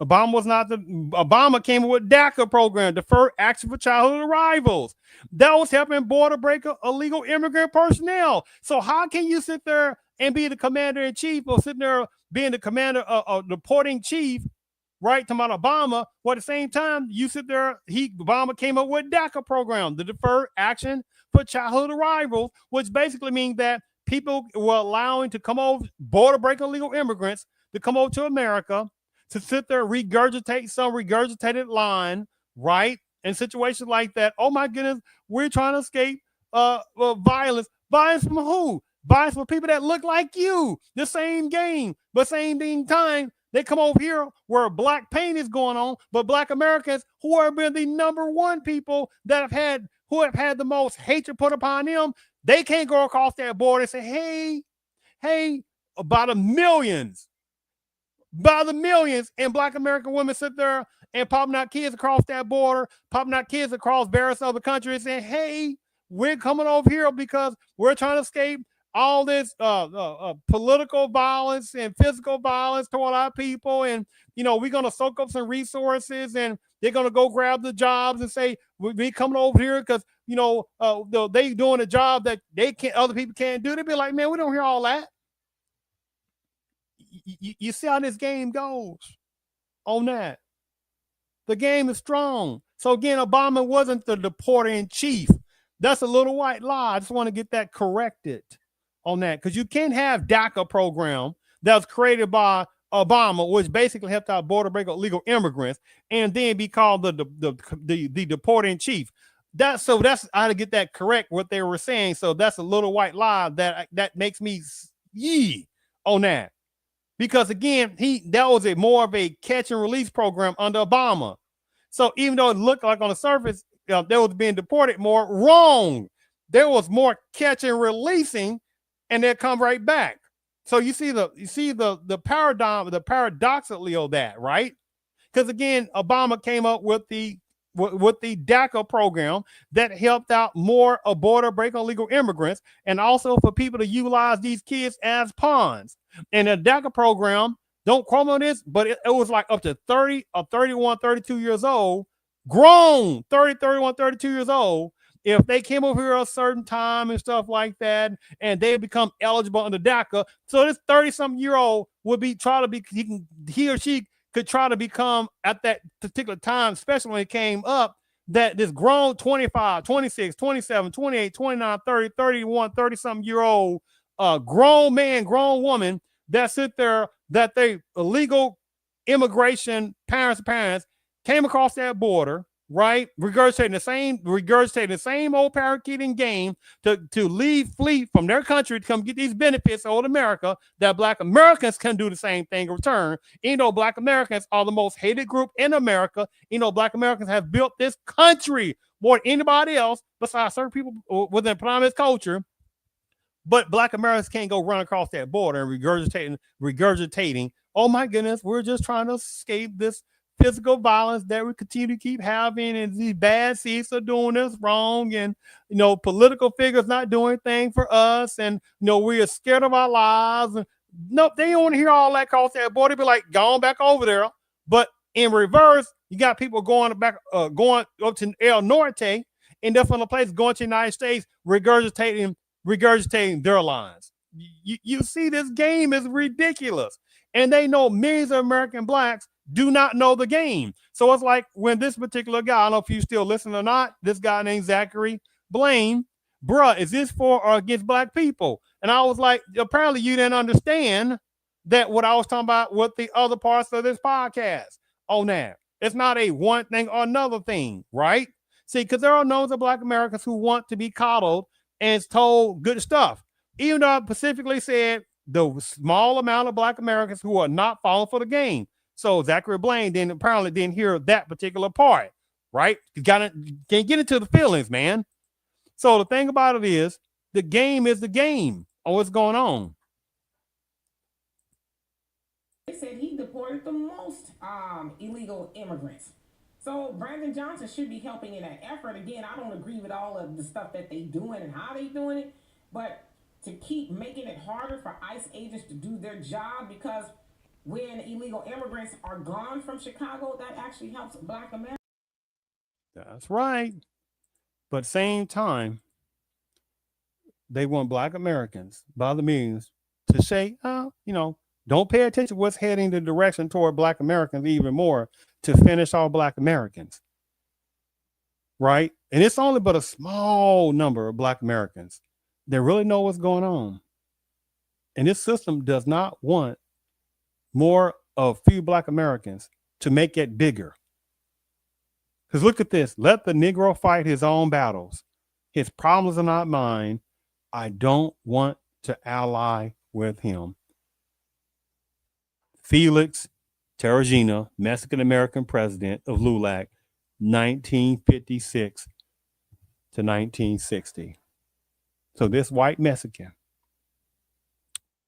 Obama was not the. Obama came with DACA program, Deferred Action for Childhood Arrivals. That was helping border breaker illegal immigrant personnel. So how can you sit there and be the commander in chief, or sitting there being the commander of deporting chief, right, to Obama, while at the same time you sit there, Obama came up with DACA program, the Deferred Action for Childhood Arrivals, which basically means that people were allowing to come over, border breaker illegal immigrants to come over to America, to sit there and regurgitate some regurgitated line, right? In situations like that, oh my goodness, we're trying to escape violence. Violence from who? Violence from people that look like you. The same game, but same time, they come over here where black pain is going on, but black Americans who have been the number one people that who have had the most hatred put upon them, they can't go across that border and say, hey, by the millions, and black American women sit there and popping out kids across that border, popping out kids across various other countries, saying, hey, we're coming over here because we're trying to escape all this political violence and physical violence toward our people, and we're gonna soak up some resources, and they're gonna go grab the jobs and say we coming over here because they doing a job that they can't, other people can't do. They be like, man, we don't hear all that. You see how this game goes on that. The game is strong. So again, Obama wasn't the deporter in chief. That's a little white lie. I just want to get that corrected on that, because you can't have DACA program that was created by Obama, which basically helped out border break illegal immigrants, and then be called the deporter in chief. That's I had to get that correct what they were saying. So that's a little white lie that makes me yee on that. Because again, that was more of a catch and release program under Obama. So even though it looked like on the surface they was being deported more, wrong. There was more catch and releasing, and they'll come right back. So you see the paradigm, the paradoxically of that, right? Because again, Obama came up with the DACA program that helped out more border break illegal immigrants, and also for people to utilize these kids as pawns. And the DACA program, don't quote me on this, but it was like up to 30 or 31, 32 years old, grown 30, 31, 32 years old. If they came over here at a certain time and stuff like that, and they become eligible under DACA, so this 30-something-year-old would he or she could try to become at that particular time, especially when it came up, that this grown 25, 26, 27, 28, 29, 30, 31, 30-something-year-old grown man, grown woman that sit there, that they illegal immigration parents came across that border, right? Regurgitating the same old parakeeting game to flee from their country to come get these benefits of old America, that Black Americans can do the same thing in return. Black Americans are the most hated group in America. Black Americans have built this country more than anybody else besides certain people within predominant culture. But Black Americans can't go run across that border and regurgitating, oh my goodness, we're just trying to escape this physical violence that we continue to keep having, and these bad seats are doing us wrong, and political figures not doing anything for us, and we are scared of our lives. And nope, they don't want to hear all that across that border. Be like, going back over there. But in reverse, you got people going up to El Norte, and different places, going to the United States, regurgitating their lines. You see, this game is ridiculous, and they know millions of American blacks do not know the game. So it's like when this particular guy, I don't know if you still listen or not, this guy named Zachary Blaine, bruh, is this for or against black people? And I was like, apparently you didn't understand that what I was talking about with the other parts of this podcast on that. It's not a one thing or another thing, right? See, because there are millions of Black Americans who want to be coddled and told good stuff. Even though I specifically said the small amount of Black Americans who are not falling for the game. So Zachary Blaine apparently didn't hear that particular part, right? You can't get into the feelings, man. So the thing about it is, the game is the game on what's going on. They said he deported the most illegal immigrants. So Brandon Johnson should be helping in that effort. Again, I don't agree with all of the stuff that they doing and how they doing it, but to keep making it harder for ICE agents to do their job, because when illegal immigrants are gone from Chicago, that actually helps Black Americans. That's right. But same time, they want Black Americans by the means to say, don't pay attention to what's heading the direction toward Black Americans even more, to finish all Black Americans. Right? And it's only but a small number of Black Americans that really know what's going on. And this system does not want more of few Black Americans to make it bigger. Because look at this. Let the Negro fight his own battles. His problems are not mine. I don't want to ally with him. Felix Terragina, Mexican-American president of LULAC, 1956 to 1960. So this white Mexican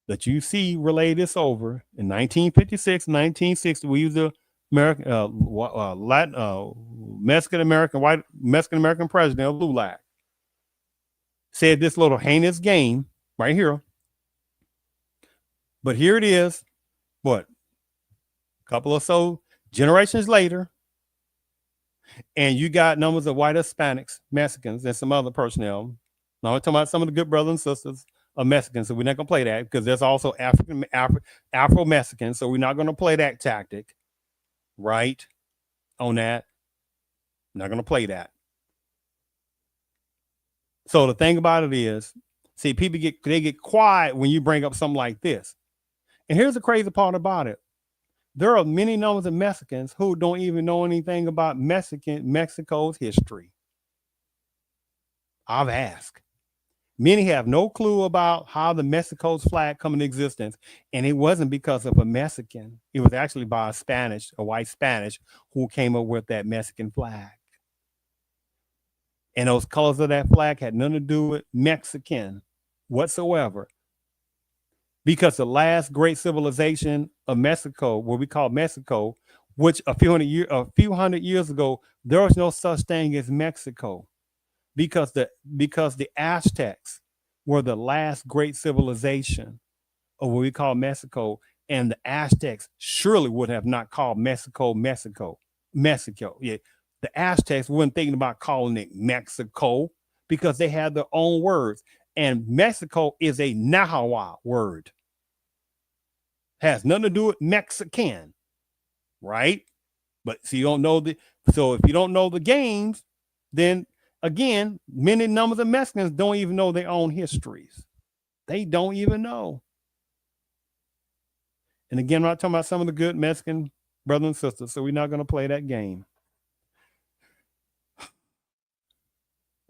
that you see relay this over in 1956, 1960, we use the American, Mexican-American president of LULAC, said this little heinous game, right here. But here it is, what, a couple or so generations later, and you got numbers of white Hispanics, Mexicans, and some other personnel. Now, I'm talking about some of the good brothers and sisters of Mexicans, so we're not going to play that because there's also Afro Mexicans, so we're not going to play that tactic, right? On that, not going to play that. So the thing about it is, see, people get quiet when you bring up something like this. And here's the crazy part about it. There are many numbers of Mexicans who don't even know anything about Mexico's history. I've asked. Many have no clue about how the Mexico's flag come into existence. And it wasn't because of a Mexican. It was actually by a white Spanish, who came up with that Mexican flag. And those colors of that flag had nothing to do with Mexican whatsoever. Because the last great civilization of Mexico, what we call Mexico, which a few hundred years ago, there was no such thing as Mexico. Because the Aztecs were the last great civilization of what we call Mexico, and the Aztecs surely would have not called Mexico. Yeah, the Aztecs weren't thinking about calling it Mexico because they had their own words, and Mexico is a Nahua word, has nothing to do with Mexican, right? But so you don't know so if you don't know the games, then again, many numbers of Mexicans don't even know their own histories. They don't even know. And again, I'm not talking about some of the good Mexican brothers and sisters, so we're not going to play that game.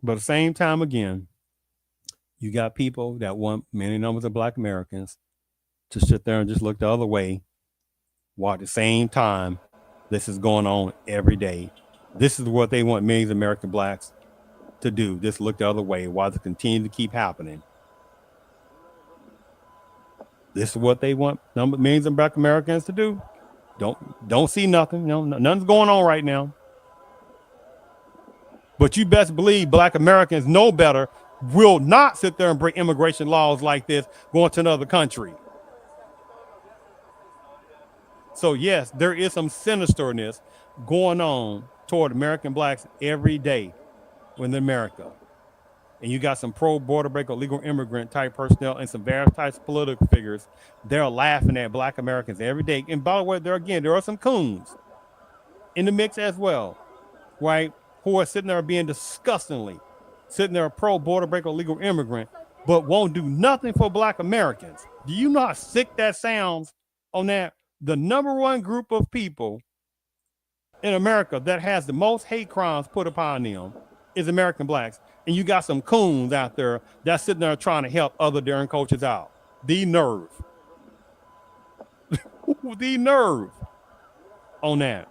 But at the same time, again, you got people that want many numbers of Black Americans to sit there and just look the other way, while at the same time, this is going on every day. This is what they want millions of American Blacks to do. Just look the other way while it continues to keep happening. This is what they want millions of Black Americans to do. Don't see nothing. Nothing's going on right now. But you best believe Black Americans know better, will not sit there and bring immigration laws like this going to another country. So yes, there is some sinisterness going on toward American Blacks every day in America. And you got some pro-border breaker, legal immigrant type personnel and some various types of political figures. They're laughing at Black Americans every day. And by the way, there are some coons in the mix as well, right? Who are sitting there being disgustingly, sitting there pro-border breaker, legal immigrant, but won't do nothing for Black Americans. Do you know how sick that sounds on that? The number one group of people in America that has the most hate crimes put upon them is American Blacks. And you got some coons out there that's sitting there trying to help other darn coaches out. The nerve. The nerve on that.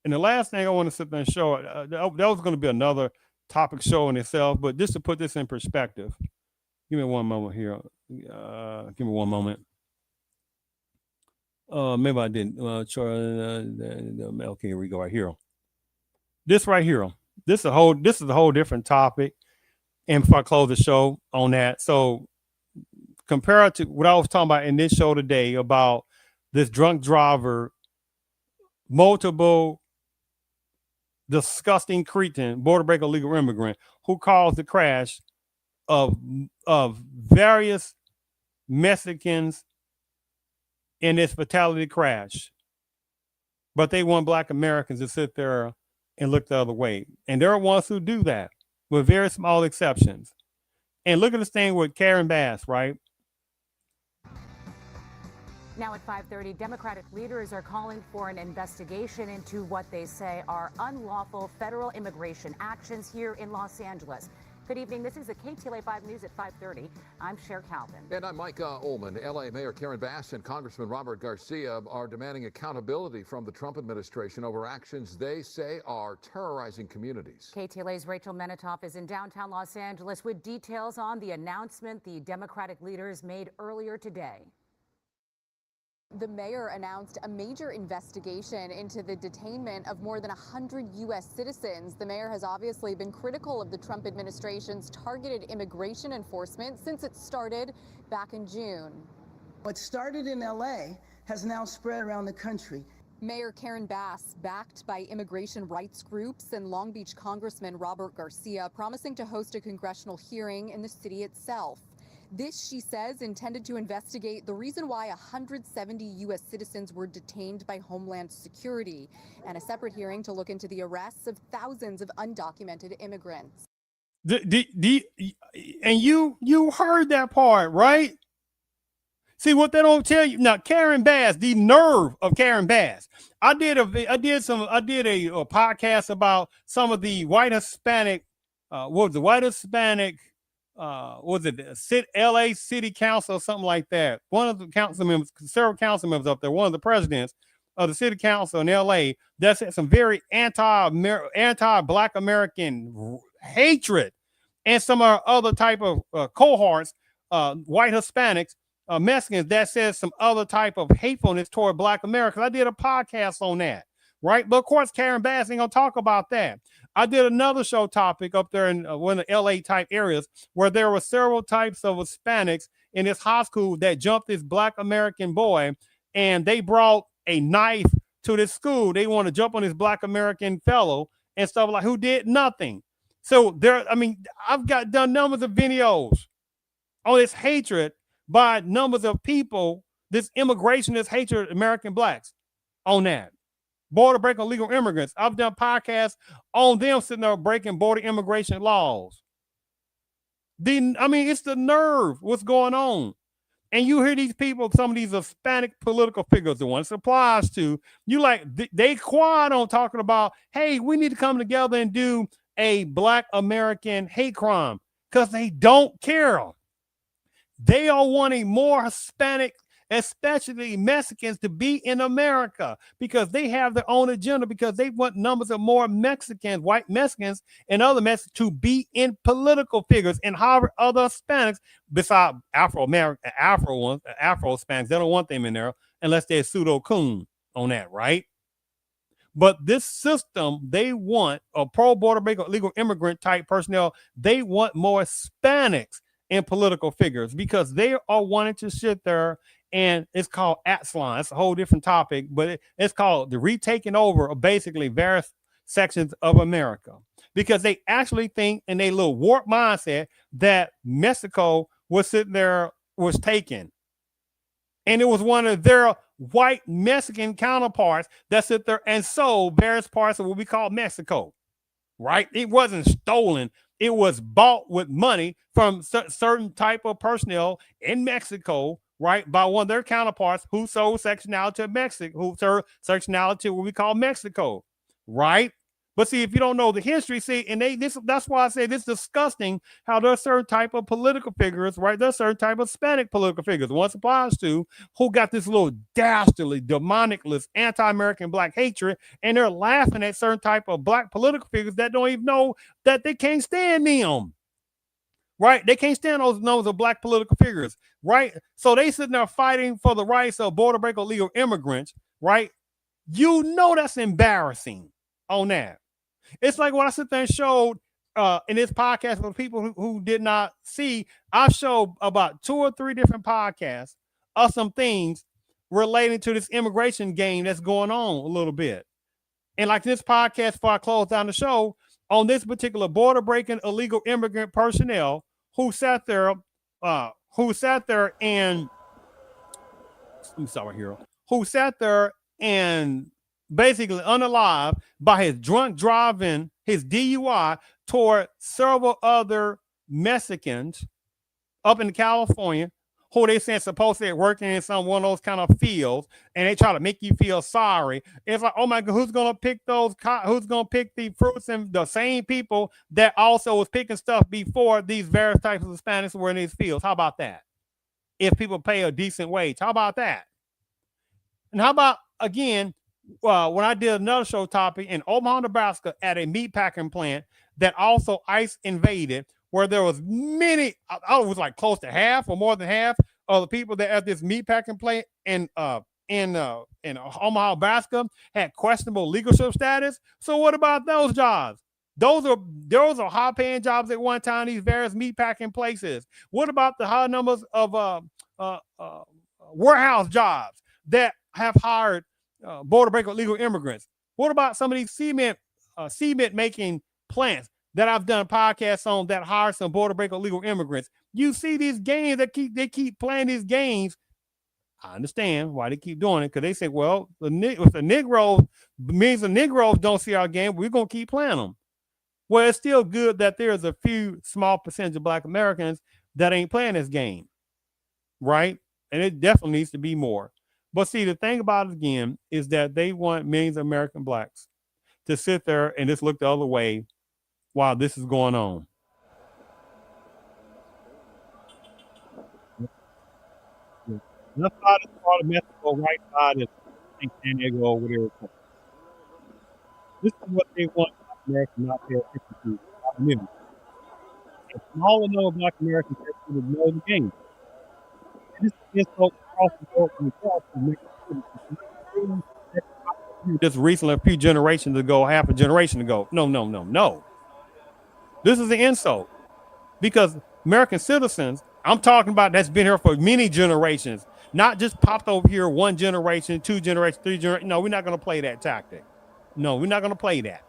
And the last thing I want to sit there and show, that was going to be another topic show in itself, but just to put this in perspective, give me one moment here. Give me one moment. Maybe I didn't. Okay, here we go. Right here. This right here. This is a whole different topic. And before I close the show on that, so compared to what I was talking about in this show today about this drunk driver, multiple disgusting cretin, border breaker, legal immigrant who caused the crash of various Mexicans in this fatality crash. But they want Black Americans to sit there and look the other way. And there are ones who do that with very small exceptions. And look at this thing with Karen Bass, right? Now at 5:30, Democratic leaders are calling for an investigation into what they say are unlawful federal immigration actions here in Los Angeles. Good evening. This is the KTLA 5 News at 5:30. I'm Cher Calvin. And I'm Mike Ullman. L.A. Mayor Karen Bass and Congressman Robert Garcia are demanding accountability from the Trump administration over actions they say are terrorizing communities. KTLA's Rachel Menitoff is in downtown Los Angeles with details on the announcement the Democratic leaders made earlier today. The mayor announced a major investigation into the detainment of more than 100 U.S. citizens. The mayor has obviously been critical of the Trump administration's targeted immigration enforcement since it started back in June. What started in L.A. has now spread around the country. Mayor Karen Bass, backed by immigration rights groups and Long Beach Congressman Robert Garcia, promising to host a congressional hearing in the city itself. This, she says, intended to investigate the reason why 170 U.S. citizens were detained by Homeland Security, and a separate hearing to look into the arrests of thousands of undocumented immigrants. And you heard that part, right? See what they don't tell you now. Karen Bass, the nerve of Karen Bass. I did a podcast about some of the white Hispanic, was it LA City Council or something like that? One of the council members, several council members up there, one of the presidents of the city council in LA, that said some very anti-Black American hatred, and some other type of cohorts, white Hispanics, Mexicans, that says some other type of hatefulness toward Black Americans. I did a podcast on that, right? But of course, Karen Bass ain't gonna talk about that. I did another show topic up there in one of the LA type areas where there were several types of Hispanics in this high school that jumped this Black American boy, and they brought a knife to this school. They want to jump on this Black American fellow and stuff like, who did nothing. So I've done numbers of videos on this hatred by numbers of people, this immigration, this hatred of American Blacks on that. Border breaking illegal immigrants. I've done podcasts on them sitting there breaking border immigration laws. It's the nerve, what's going on. And you hear these people, some of these Hispanic political figures, the ones it applies to, they quiet on talking about, hey, we need to come together and do a Black American hate crime, because they don't care. They are wanting more Hispanic, especially Mexicans, to be in America because they have their own agenda, because they want numbers of more Mexicans, white Mexicans and other Mexicans to be in political figures, and however other Hispanics besides Afro-American, Afro-Hispanics, they don't want them in there unless they're pseudo-coon on that, right? But this system, they want a pro-border legal immigrant type personnel. They want more Hispanics in political figures because they are wanting to sit there, and it's called Atslon. It's a whole different topic, but it's called the retaking over of basically various sections of America, because they actually think in a little warped mindset that Mexico was sitting there, was taken, and it was one of their white Mexican counterparts that sit there and sold various parts of what we call Mexico, right? It wasn't stolen. It was bought with money from certain type of personnel in Mexico, right, by one of their counterparts who sold sectionality to Mexico, who sold sectionality to what we call Mexico, right? But see, if you don't know the history, that's why I say this is disgusting how there's certain type of political figures, right? There's certain type of Hispanic political figures, one applies to, who got this little dastardly, demonicless, anti-American Black hatred, and they're laughing at certain type of Black political figures that don't even know that they can't stand them, right? They can't stand those numbers of Black political figures, right? So they sitting there fighting for the rights of border breaking illegal immigrants, right? You know that's embarrassing on that. It's like what I sit there and showed in this podcast for people who did not see. I showed about 2 or 3 different podcasts of some things relating to this immigration game that's going on a little bit. And like this podcast, before I close down the show, on this particular border breaking illegal immigrant personnel who sat there and who sat there and basically unalive by his drunk driving, his DUI, toward several other Mexicans up in California who they said supposedly working in one of those kind of fields, and they try to make you feel sorry. It's like, oh my God, who's gonna pick who's gonna pick the fruits? And the same people that also was picking stuff before these various types of Hispanics were in these fields. How about that? If people pay a decent wage, how about that? And how about, again, when I did another show topic in Omaha, Nebraska, at a meatpacking plant that also ICE invaded, where there was many, it was like close to half or more than half of the people that at this meatpacking plant in in Omaha, Nebraska had questionable leadership status. So what about those jobs? Those are high paying jobs at one time. These various meatpacking places. What about the high numbers of warehouse jobs that have hired border breaker illegal immigrants? What about some of these cement making plants that I've done podcasts on that hire some border breaker illegal immigrants? You see these games that keep playing these games. I understand why they keep doing it, because they say, well, if the Negroes means the Negroes don't see our game, we're gonna keep playing them. Well, it's still good that there's a few small percentage of Black Americans that ain't playing this game, right? And it definitely needs to be more. But see, the thing about it again is that they want millions of American Blacks to sit there and just look the other way while this is going on. Left side is part of Mexico, right side is San Diego over there. This is what they want Black Americans not pay attention to. A smaller number of Black Americans that would know the game. And this is across the board from the just recently, a few generations ago, half a generation ago. No. This is an insult, because American citizens, I'm talking about, that's been here for many generations, not just popped over here 1 generation, 2 generations, 3 generations. No, we're not going to play that tactic. No, we're not going to play that.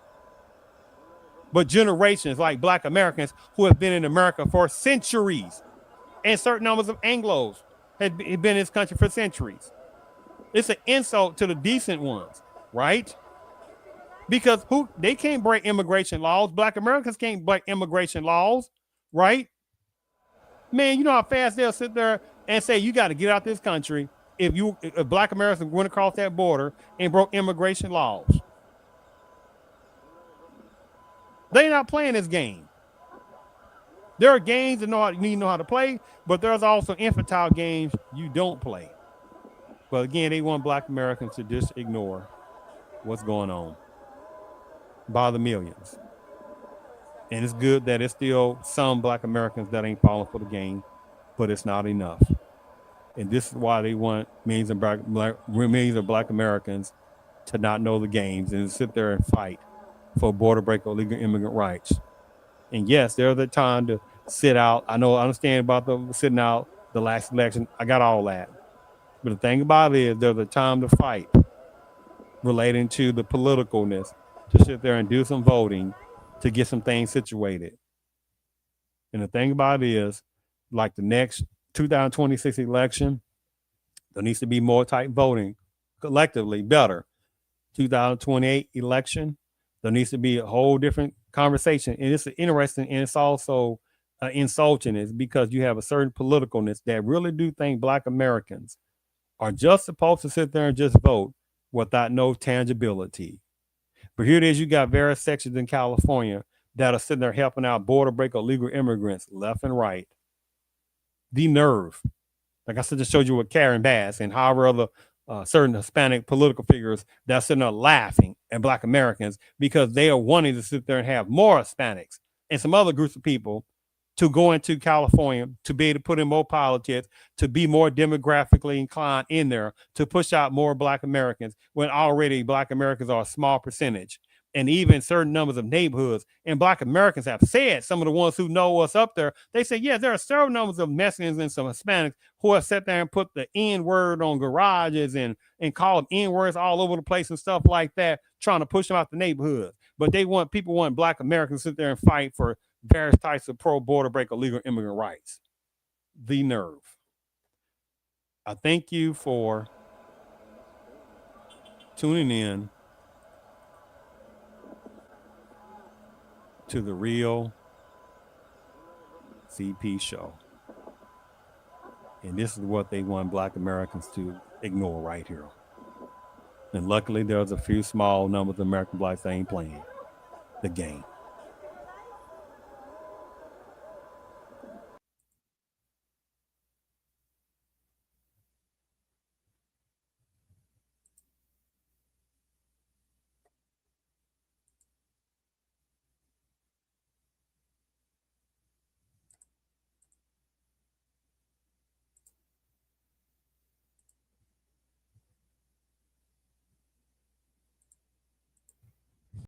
But generations like Black Americans who have been in America for centuries, and certain numbers of Anglos have been in this country for centuries. It's an insult to the decent ones, right? Because they can't break immigration laws. Black Americans can't break immigration laws, right? Man, you know how fast they'll sit there and say, you got to get out this country if Black Americans went across that border and broke immigration laws. They're not playing this game. There are games that you need to know how to play, but there's also infantile games you don't play. But again, they want Black Americans to just ignore what's going on by the millions. And it's good that it's still some Black Americans that ain't falling for the game, but it's not enough. And this is why they want millions of Black Americans to not know the games and sit there and fight for border breaker illegal immigrant rights. And yes, there's a time to sit out. I understand about the sitting out the last election. I got all that. But the thing about it is there's a time to fight relating to the politicalness, to sit there and do some voting to get some things situated. And the thing about it is, like the next 2026 election, there needs to be more type voting collectively better. 2028 election, there needs to be a whole different conversation. And it's interesting, and it's also insulting, is because you have a certain politicalness that really do think Black Americans are just supposed to sit there and just vote without no tangibility. But here it is, you got various sections in California that are sitting there helping out border breaker illegal immigrants left and right. The nerve. Like I said, just showed you with Karen Bass and however other certain Hispanic political figures that are sitting there laughing at Black Americans because they are wanting to sit there and have more Hispanics and some other groups of people to go into California, to be able to put in more politics, to be more demographically inclined in there, to push out more Black Americans when already Black Americans are a small percentage. And even certain numbers of neighborhoods, and Black Americans have said, some of the ones who know what's up there, they say, yes, there are several numbers of Mexicans and some Hispanics who have sat there and put the N word on garages and called N words all over the place and stuff like that, trying to push them out the neighborhoods. But people want Black Americans to sit there and fight for various types of pro-border breaker legal immigrant rights. The nerve. I thank you for tuning in to the Real CP Show. And this is what they want Black Americans to ignore right here. And luckily, there's a few small numbers of American Blacks that ain't playing the game.